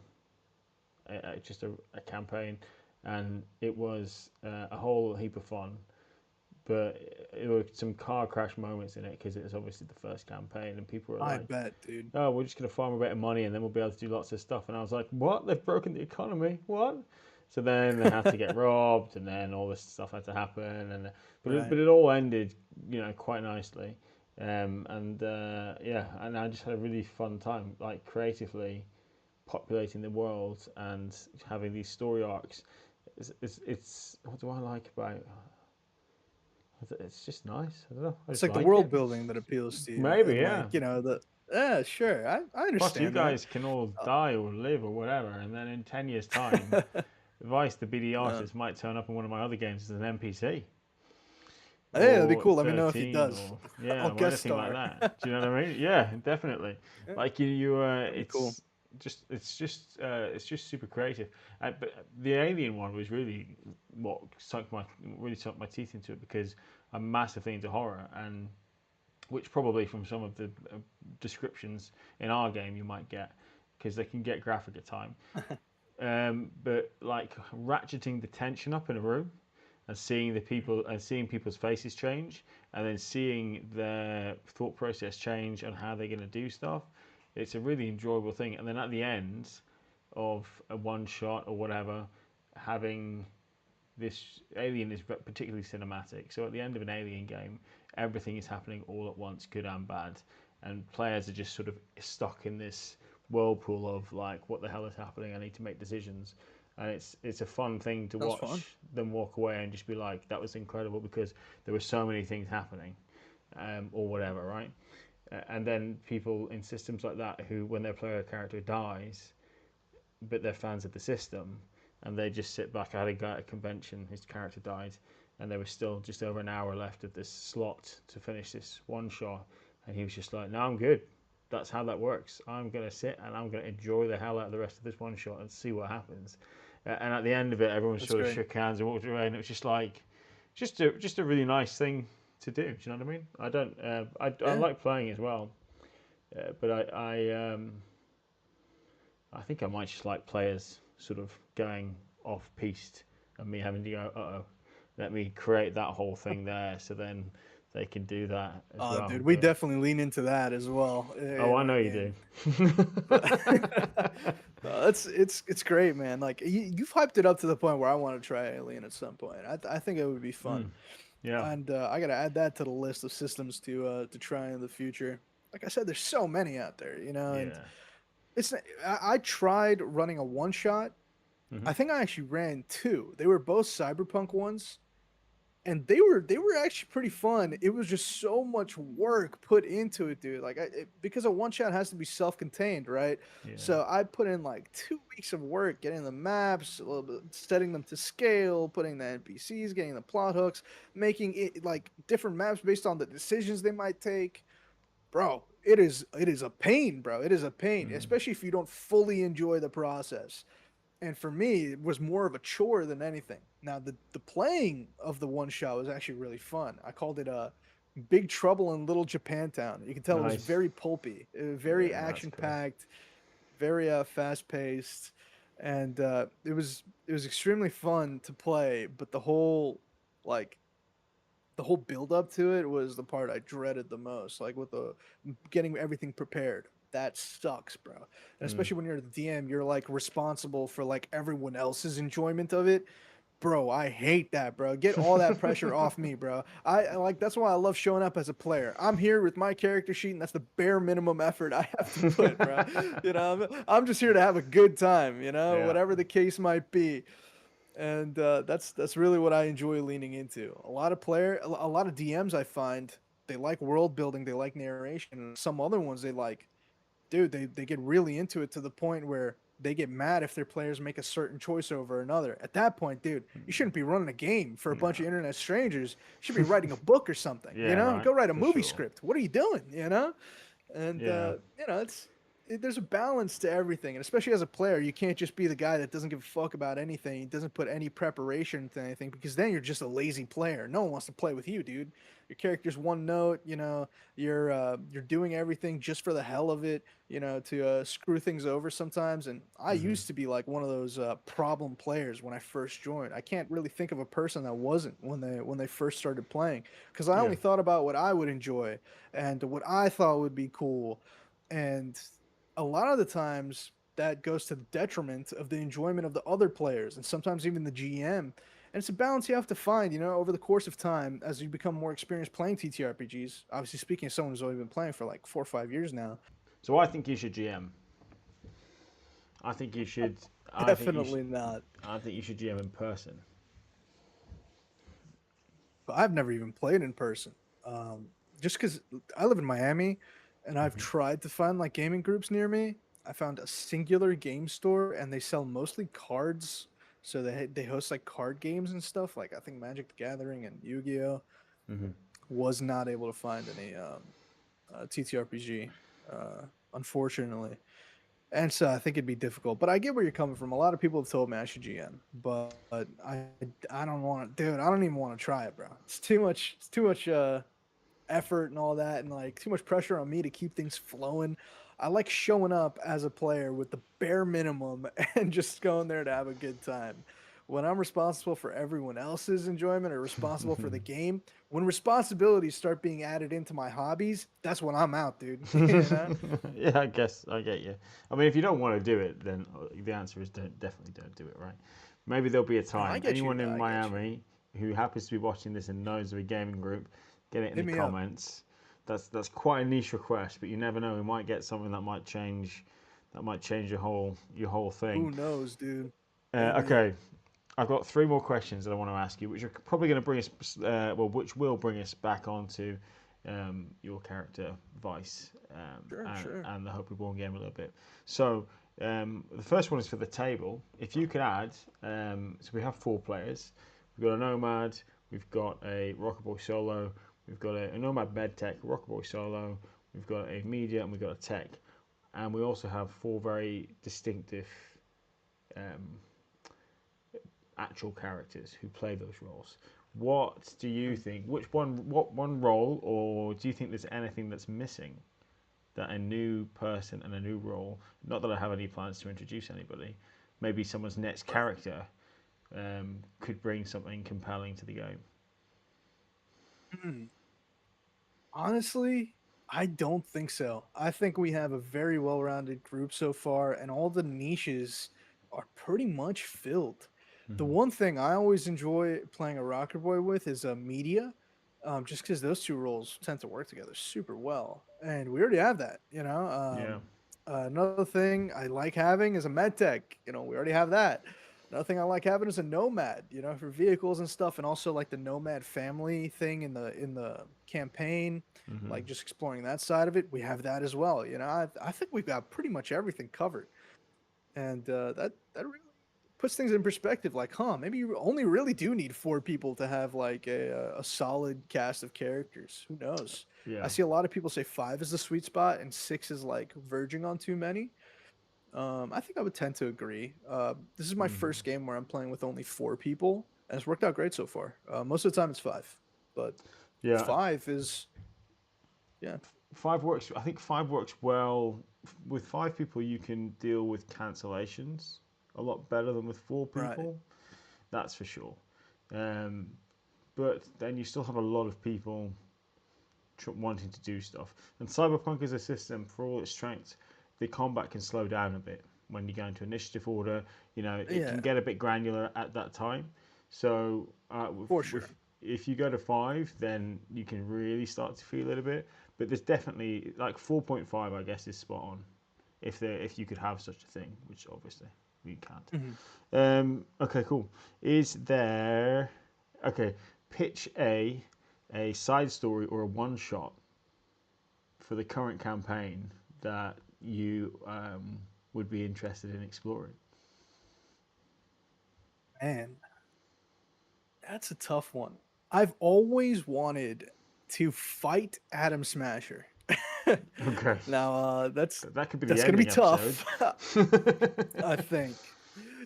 just a campaign, and it was a whole heap of fun. But there were some car crash moments in it because it was obviously the first campaign, and people were I like, bet, dude. "Oh, we're just going to farm a bit of money, and then we'll be able to do lots of stuff." And I was like, "What? They've broken the economy? What?" So then they had to get robbed, and then all this stuff had to happen, and Right. it all ended, quite nicely, yeah, and I just had a really fun time, like creatively populating the world and having these story arcs. It's what do I like about it? It's just nice. I don't know. I It's just like the like world it. building that appeals to you, Maybe, and yeah. like the yeah, sure, I Plus, you understand that. guys can all Uh, die or live or whatever, and then in 10 years' time, Vice, the BD uh, artist, might turn up in one of my other games as an NPC hey, that'd be or cool. Let me know if he 13 does. or, I'll yeah, or guest anything like star. that. Do you know what I mean? Yeah, definitely. Yeah, Like, that'd be cool. it's just super creative. But the Alien one was really what sunk my teeth into it because I'm massively into horror, and which probably from some of the descriptions in our game you might get because they can get graphic at time. But like ratcheting the tension up in a room and seeing people's faces change and then seeing their thought process change and how they're going to do stuff, it's a really enjoyable thing. And then at the end of a one shot or whatever, having this Alien is particularly cinematic. So at the end of an Alien game, everything is happening all at once, good and bad, and players are just sort of stuck in this whirlpool of like, what the hell is happening? I need to make decisions, and it's a fun thing to Sounds fun. watch them walk away and just be like, that was incredible because there were so many things happening, or whatever, right? And then people in systems like that who, when their player character dies, but they're fans of the system, and they just sit back. I had a guy at a convention, his character died, and there was still just over an hour left of this slot to finish this one shot, and he was just like, "No, I'm good. That's how that works. I'm gonna sit and I'm gonna enjoy the hell out of the rest of this one shot and see what happens." And at the end of it, everyone That's sort of great. shook hands and walked away, and it was just like, just a really nice thing to do. Do you know what I mean? I don't. I Yeah. like playing as well, but I think I might just like players sort of going off piste and me having to go, oh, let me create that whole thing there so then they can do that as Oh, well. dude, we But definitely lean into that as well oh, in I know our you do. game. But no, it's great, man. Like you've hyped it up to the point where I want to try Alien at some point. I think it would be fun, Yeah, and I gotta add that to the list of systems to try in the future. Like I said, there's so many out there, and yeah. I tried running a one shot. Hmm. I think I actually ran two. They were both cyberpunk ones, and they were actually pretty fun. It was just so much work put into it, dude. Like because a one shot has to be self-contained, right? Yeah, So I put in like 2 weeks of work getting the maps, a little bit, setting them to scale, putting the NPCs, getting the plot hooks, making it like different maps based on the decisions they might take. Bro, it is a pain, bro. It is a pain, especially if you don't fully enjoy the process. And for me, it was more of a chore than anything. Now, the playing of the one shot was actually really fun. I called it Big Trouble in Little Japantown. You can tell it was nice. very pulpy, very Yeah, that's action cool. packed, very fast paced, and it was extremely fun to play. But like the whole build up to it was the part I dreaded the most, like with the getting everything prepared. that sucks, bro. And Mm. especially when you're the DM, you're like responsible for like everyone else's enjoyment of it. Bro, I hate that, bro. Get all that pressure off me, bro. Like that's why I love showing up as a player. I'm here with my character sheet, and that's the bare minimum effort I have to put, bro. I'm just here to have a good time, Yeah. whatever the case might be. And that's really what I enjoy leaning into. A lot of DMs I find they like world building, they like narration, and some other ones they like, dude, they get really into it to the point where they get mad if their players make a certain choice over another. At that point, dude, you shouldn't be running a game for a bunch of No. internet strangers. You should be writing a book or something. Yeah, right. Go write a For movie sure. script. What are you doing? And Yeah. there's a balance to everything, and especially as a player, you can't just be the guy that doesn't give a fuck about anything. He doesn't put any preparation into anything because then you're just a lazy player. No one wants to play with you, dude. Your character's one note. You're doing everything just for the hell of it. To screw things over sometimes. And I Hmm. used to be like one of those problem players when I first joined. I can't really think of a person that wasn't when they first started playing because I Yeah. only thought about what I would enjoy and what I thought would be cool. And a lot of the times that goes to the detriment of the enjoyment of the other players and sometimes even the GM. And it's a balance you have to find, over the course of time as you become more experienced playing TTRPGs. Obviously, speaking as someone who's only been playing for like 4 or 5 years now, So I think you should GM. I think you should. I think you should. definitely not. I think you should GM in person. But I've never even played in person. Just because I live in Miami, and I've Hmm. tried to find like gaming groups near me. I found a singular game store, and they sell mostly cards. So they host like card games and stuff. Like I think Magic the Gathering and Yu Gi Oh. Hmm. Was not able to find any TTRPG, unfortunately. And so I think it'd be difficult, but I get where you're coming from. A lot of people have told me I should GM, but I don't want to, dude. I don't even want to try it, bro. It's too much. It's too much effort and all that, and like too much pressure on me to keep things flowing. I like showing up as a player with the bare minimum and just going there to have a good time. When I'm responsible for everyone else's enjoyment or responsible for the game, when responsibilities start being added into my hobbies, that's when I'm out, dude. Yeah, I guess I get you. I mean, if you don't want to do it, then the answer is definitely don't do it, right? Maybe there'll be a No, I time. get you. Anyone in I get you. Miami who happens to be watching this and knows of a gaming group, get it in Hit the me up. comments. That's quite a niche request, but you never know. We might get something that might change your whole thing. Who knows, dude? Maybe. Okay, I've got three more questions that I want to ask you, which are probably going to bring us, which will bring us back onto your character Vice Sure, sure. and the Hope Reborn game a little bit. So the first one is for the table. If you could add, so we have four players. We've got a Nomad, we've got a Rockerboy solo, we've got a Nomad medtech, a Rockerboy solo, we've got a media, and we've got a tech, and we also have four very distinctive um, actual characters who play those roles. What do you Hmm. think? What one role, or do you think there's anything that's missing that a new person and a new role? Not that I have any plans to introduce anybody. Maybe someone's next Right. character could bring something compelling to the game. Hmm. Honestly, I don't think so. I think we have a very well-rounded group so far, and all the niches are pretty much filled. The Mm-hmm. one thing I always enjoy playing a rocker boy with is media, just because those two roles tend to work together super well, and we already have that. Yeah. Another thing I like having is a med tech. We already have that. Another thing I like having is a nomad, for vehicles and stuff, and also like the nomad family thing in the campaign, Mm-hmm. like just exploring that side of it. We have that as well. I think we've got pretty much everything covered, and that really puts things in perspective. Like, maybe you only really do need four people to have like a solid cast of characters. Who knows? I Yeah. see a lot of people say five is the sweet spot, and six is like verging on too many. I think I would tend to agree. This is my Mm-hmm. first game where I'm playing with only four people, and it's worked out great so far. Most of the time it's five, but Yeah. five is yeah, Five works. I think five works well. With five people, you can deal with cancellations a lot better than with four right. people. That's for sure. Um, but then you still have a lot of people wanting to do stuff. And Cyberpunk is a system for all its strengths. The combat can slow down a bit when you go into initiative order. You know, it can Yeah, get a bit granular at that time. So for sure. if you go to 5, then you can really start to feel it a bit. But there's definitely like 4.5, I guess, is spot on. If you could have such a thing, which obviously we can't. Mhm. Okay, cool. Is there okay? Pitch a side story or a one shot for the current campaign that you would be interested in exploring. Man, that's a tough one. I've always wanted to fight Adam Smasher. Okay, Now, that could be the that's gonna be ending episode. tough, I think.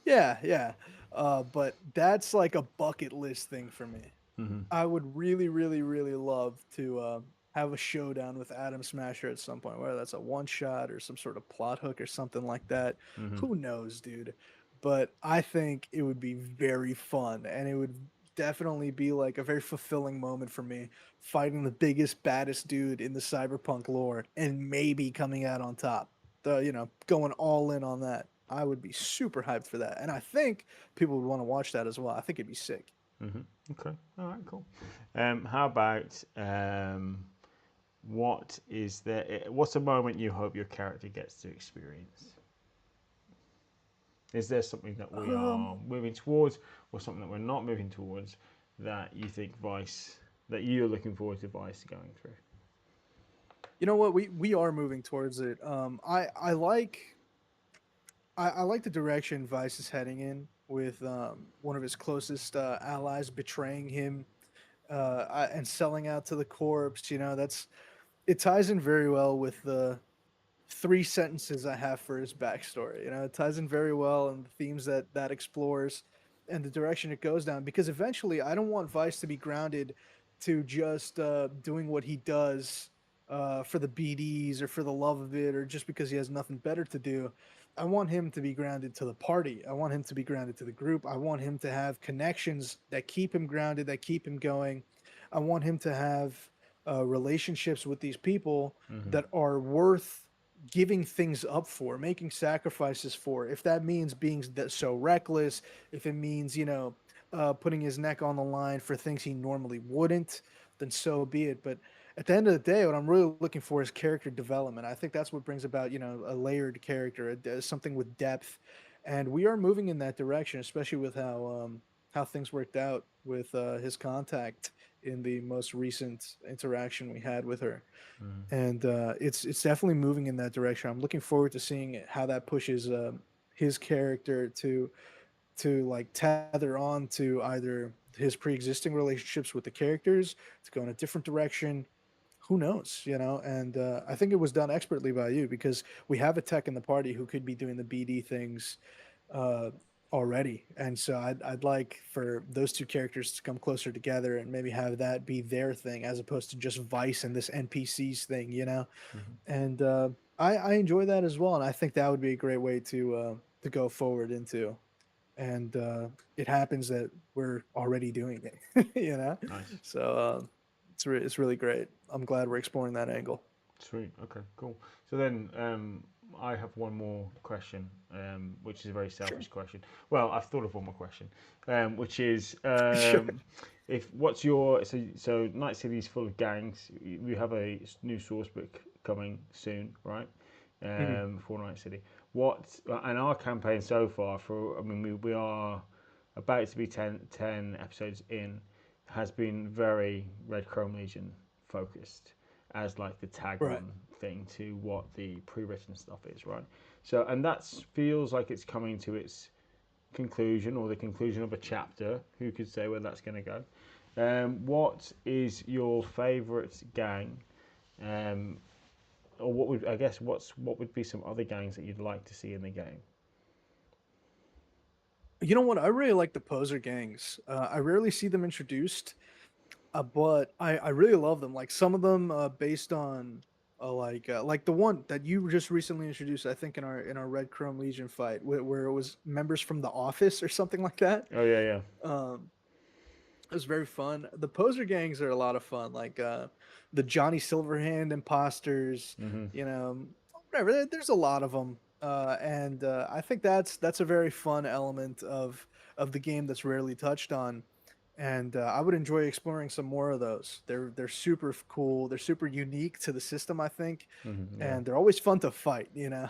Yeah, yeah. But that's like a bucket list thing for me. Hmm. I would really, really, really love to have a showdown with Adam Smasher at some point, whether that's a one shot or some sort of plot hook or something like that. Hmm. Who knows, dude? But I think it would be very fun, and it would definitely be like a very fulfilling moment for me, fighting the biggest, baddest dude in the cyberpunk lore, and maybe coming out on top. Going all in on that. I would be super hyped for that, and I think people would want to watch that as well. I think it'd be sick. Hmm. Okay, all right, cool. How about what's a moment you hope your character gets to experience? Is there something that we Um, are moving towards, or something that we're not moving towards, that you think that you're looking forward to Vice going through? You know what? We are moving towards it. I like the direction Vice is heading in with one of his closest allies betraying him and selling out to the corpse. That's it ties in very well with the three sentences I have for his backstory. It ties in very well and the themes that explores and the direction it goes down. Because eventually, I don't want Vice to be grounded to just doing what he does for the BDs or for the love of it or just because he has nothing better to do. I want him to be grounded to the party. I want him to be grounded to the group. I want him to have connections that keep him grounded, that keep him going. I want him to have relationships with these people Hmm. that are worth giving things up for, making sacrifices for. If that means being so reckless, if it means putting his neck on the line for things he normally wouldn't, then so be it. But at the end of the day, what I'm really looking for is character development. I think that's what brings about a layered character, something with depth, and we are moving in that direction, especially with how things worked out with his contact in the most recent interaction we had with her Hmm. and it's definitely moving in that direction. I'm looking forward to seeing how that pushes his character to like tether on to either his pre-existing relationships with the characters to go in a different direction. Who knows, And I think it was done expertly by you because we have a tech in the party who could be doing the BD things uh, already, and so I'd like for those two characters to come closer together and maybe have that be their thing as opposed to just Vice and this NPCs thing. Hmm. And I enjoy that as well, and I think that would be a great way to go forward into. And it happens that we're already doing it, Nice. So it's really great. I'm glad we're exploring that angle. Sweet. Okay. Cool. So then, I have one more question, which is a very Sure. selfish question. Well, I've thought of one more question, which is, Sure. if what's your so Night City's full of gangs. We have a new source book coming soon, right? Mhm. For Night City. What and our campaign so far for I mean we are about to be 10 episodes in, has been very Red Chrome Legion focused as like the tag Right. on thing to what the pre-written stuff is, right? So and that feels like it's coming to its conclusion or the conclusion of a chapter. Who could say where that's going to go? What is your favourite gang? Um, or what would I guess what would be some other gangs that you'd like to see in the game? You know what? I really like the poser gangs. I rarely see them introduced, but I really love them. Like some of them based on like the one that you just recently introduced. I think in our Red Chrome Legion fight where it was members from the office or something like that. Oh yeah, yeah. Um, It was very fun. The poser gangs are a lot of fun, like the Johnny Silverhand imposters. Hmm. You know, whatever. There's a lot of them, and I think that's a very fun element of the game that's rarely touched on. And I would enjoy exploring some more of those. They're super cool. They're super unique to the system, I think, Hmm. Yeah. and they're always fun to fight. Yeah,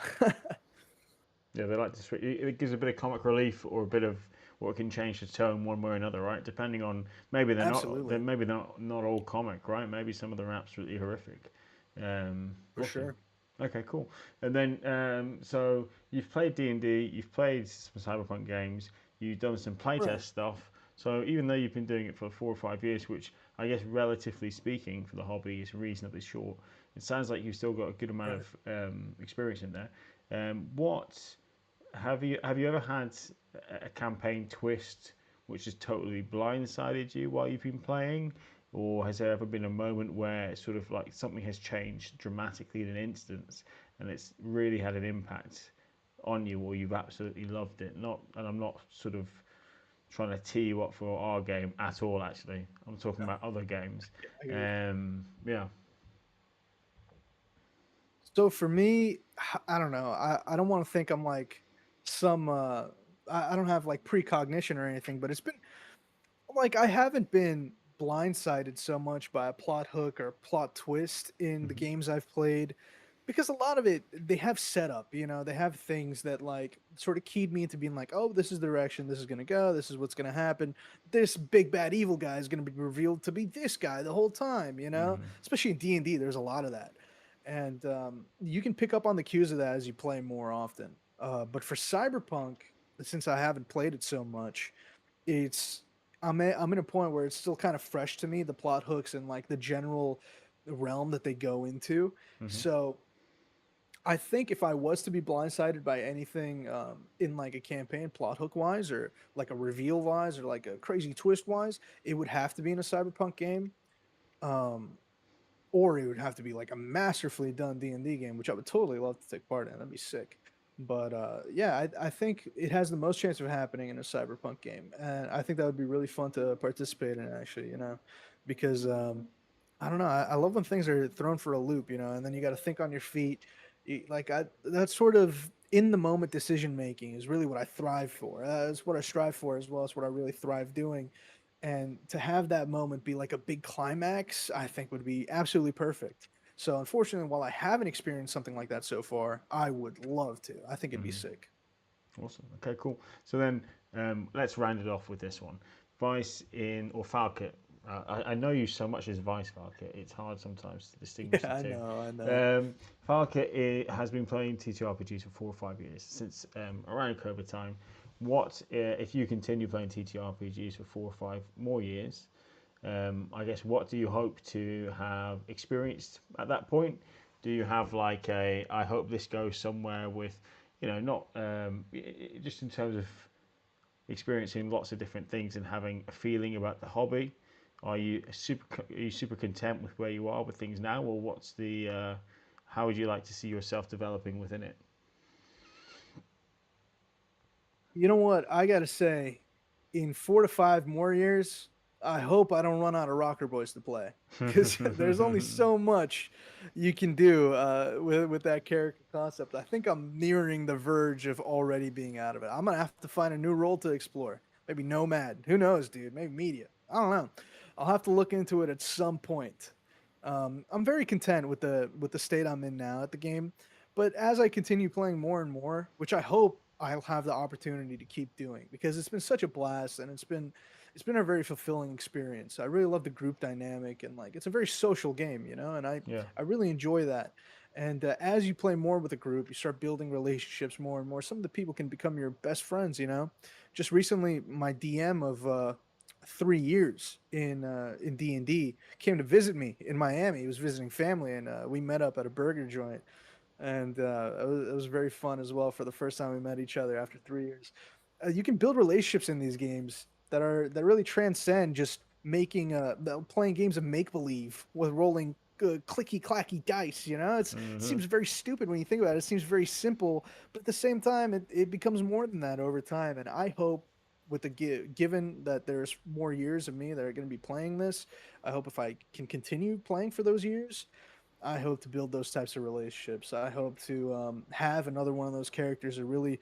they like to switch. It gives a bit of comic relief or a bit of what can change the tone one way or another, right? Depending on maybe they're not Absolutely, not all comic, right? Maybe some of them are absolutely horrific. for Awesome. sure. Okay, cool. And then so you've played D&D, you've played some Cyberpunk games, you've done some playtest Right. stuff. So even though you've been doing it for 4 or 5 years, which I guess relatively speaking for the hobby is reasonably short, it sounds like you've still got a good amount Right. of experience in there. What have you ever had a campaign twist which has totally blindsided you while you've been playing, or has there ever been a moment where sort of like something has changed dramatically in an instance and it's really had an impact on you, or you've absolutely loved it? Not, and I'm not sort of trying to tee you up for our game at all. Actually, I'm talking No, about other games. I hear you. Yeah. So for me, I don't know. I don't want to think I'm like some I don't have like precognition or anything, but it's been like I haven't been blindsided so much by a plot hook or plot twist in the Hmm. games I've played because a lot of it they have setup, they have things that like sort of keyed me into being like, oh, this is the direction this is gonna go, this is what's gonna happen. This big bad evil guy is gonna be revealed to be this guy the whole time. Hmm. Especially in D&D, there's a lot of that, and you can pick up on the cues of that as you play more often. But for Cyberpunk, since I haven't played it so much, it's I'm in a point where it's still kind of fresh to me, the plot hooks and like the general realm that they go into. Hmm. So I think if I was to be blindsided by anything in like a campaign plot hook wise or like a reveal wise or like a crazy twist wise, it would have to be in a cyberpunk game. Um, or it would have to be like a masterfully done D&D game, which I would totally love to take part in. That'd be sick. But yeah, I think it has the most chance of happening in a cyberpunk game, and I think that would be really fun to participate in. Actually, because I don't know, I love when things are thrown for a loop, and then you got to think on your feet. Like that sort of in the moment decision making is really what I thrive for. It's what I strive for as well. It's what I really thrive doing, and to have that moment be like a big climax, I think would be absolutely perfect. So unfortunately, while I haven't experienced something like that so far, I would love to. I think it'd be Hmm. sick. Awesome. Okay, cool. So then let's round it off with this one. Vice in or Falcott. I know you so much as Vice Falcott. It's hard sometimes to distinguish Yeah, the I two. know, I know. Falcott has been playing TTRPGs for 4 or 5 years since around COVID time. What if you continue playing TTRPGs for 4 or 5 more years? I guess what do you hope to have experienced at that point? Do you have like a I hope this goes somewhere with, not just in terms of experiencing lots of different things and having a feeling about the hobby? Are you super content with where you are with things now, or what's the how would you like to see yourself developing within it? You know what? I gotta say, in 4 to 5 more years, I hope I don't run out of rocker boys to play because there's only so much you can do with that character concept. I think I'm nearing the verge of already being out of it. I'm gonna have to find a new role to explore. Maybe nomad. Who knows, dude? Maybe media. I don't know. I'll have to look into it at some point. I'm very content with the state I'm in now at the game, but as I continue playing more and more, which I hope I'll have the opportunity to keep doing because it's been such a blast and it's been a very fulfilling experience. I really love the group dynamic and like it's a very social game, and I Yeah. I really enjoy that. And as you play more with a group, you start building relationships more and more. Some of the people can become your best friends. Just recently, my DM of 3 years in D&D came to visit me in Miami. He was visiting family, and we met up at a burger joint, and it was very fun as well for the first time we met each other after 3 years. You can build relationships in these games that really transcend just playing games of make believe with rolling clicky clacky dice. It Hmm. seems very stupid when you think about it. It seems very simple, but at the same time, it becomes more than that over time. And I hope with the given that there's more years of me that are going to be playing this, I hope if I can continue playing for those years, I hope to build those types of relationships. I hope to have another one of those characters that really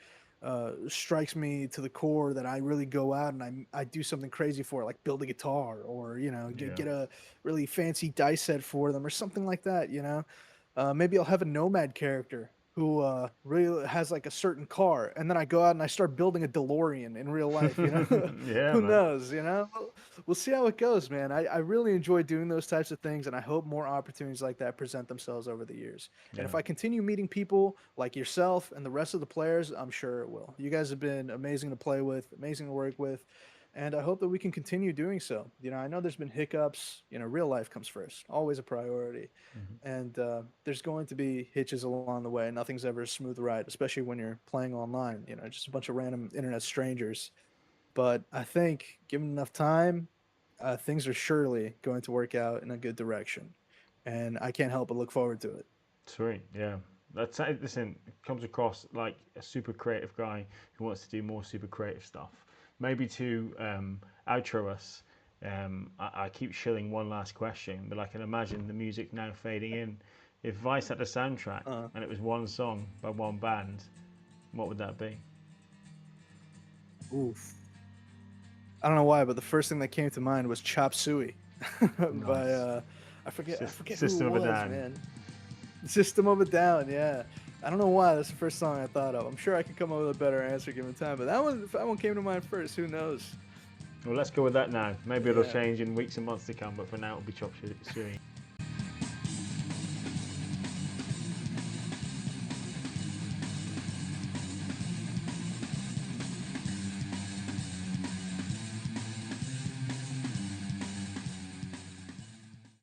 strikes me to the core, that I really go out and I do something crazy for, like build a guitar, or Yeah. get a really fancy dice set for them or something like that. Maybe I'll have a nomad character who really has like a certain car, and then I go out and I start building a DeLorean in real life. Yeah, Who man. knows? We'll see how it goes, man. I really enjoy doing those types of things, and I hope more opportunities like that present themselves over the years. And Yeah. if I continue meeting people like yourself and the rest of the players, I'm sure it will. You guys have been amazing to play with, amazing to work with, and I hope that we can continue doing so. I know there's been hiccups. Real life comes first, always a priority, Mhm. and there's going to be hitches along the way. Nothing's ever a smooth ride, especially when you're playing online. Just a bunch of random internet strangers. But I think, given enough time, things are surely going to work out in a good direction, and I can't help but look forward to it. Sweet. Yeah. Listen, it comes across like a super creative guy who wants to do more super creative stuff. Maybe to outro us, I keep shilling one last question, but I can imagine the music now fading in. If Vice had a soundtrack Uh, and it was one song by one band, what would that be? Oof. I don't know why, but the first thing that came to mind was Chop Suey by Nice. I forget who it System of a was, Down. man. System of a Down, yeah. I don't know why that's the first song I thought of. I'm sure I could come up with a better answer given time, but that one came to mind first. Who knows? Well, let's go with that now. Maybe it'll Yeah. change in weeks and months to come, but for now it'll be Chop Suey.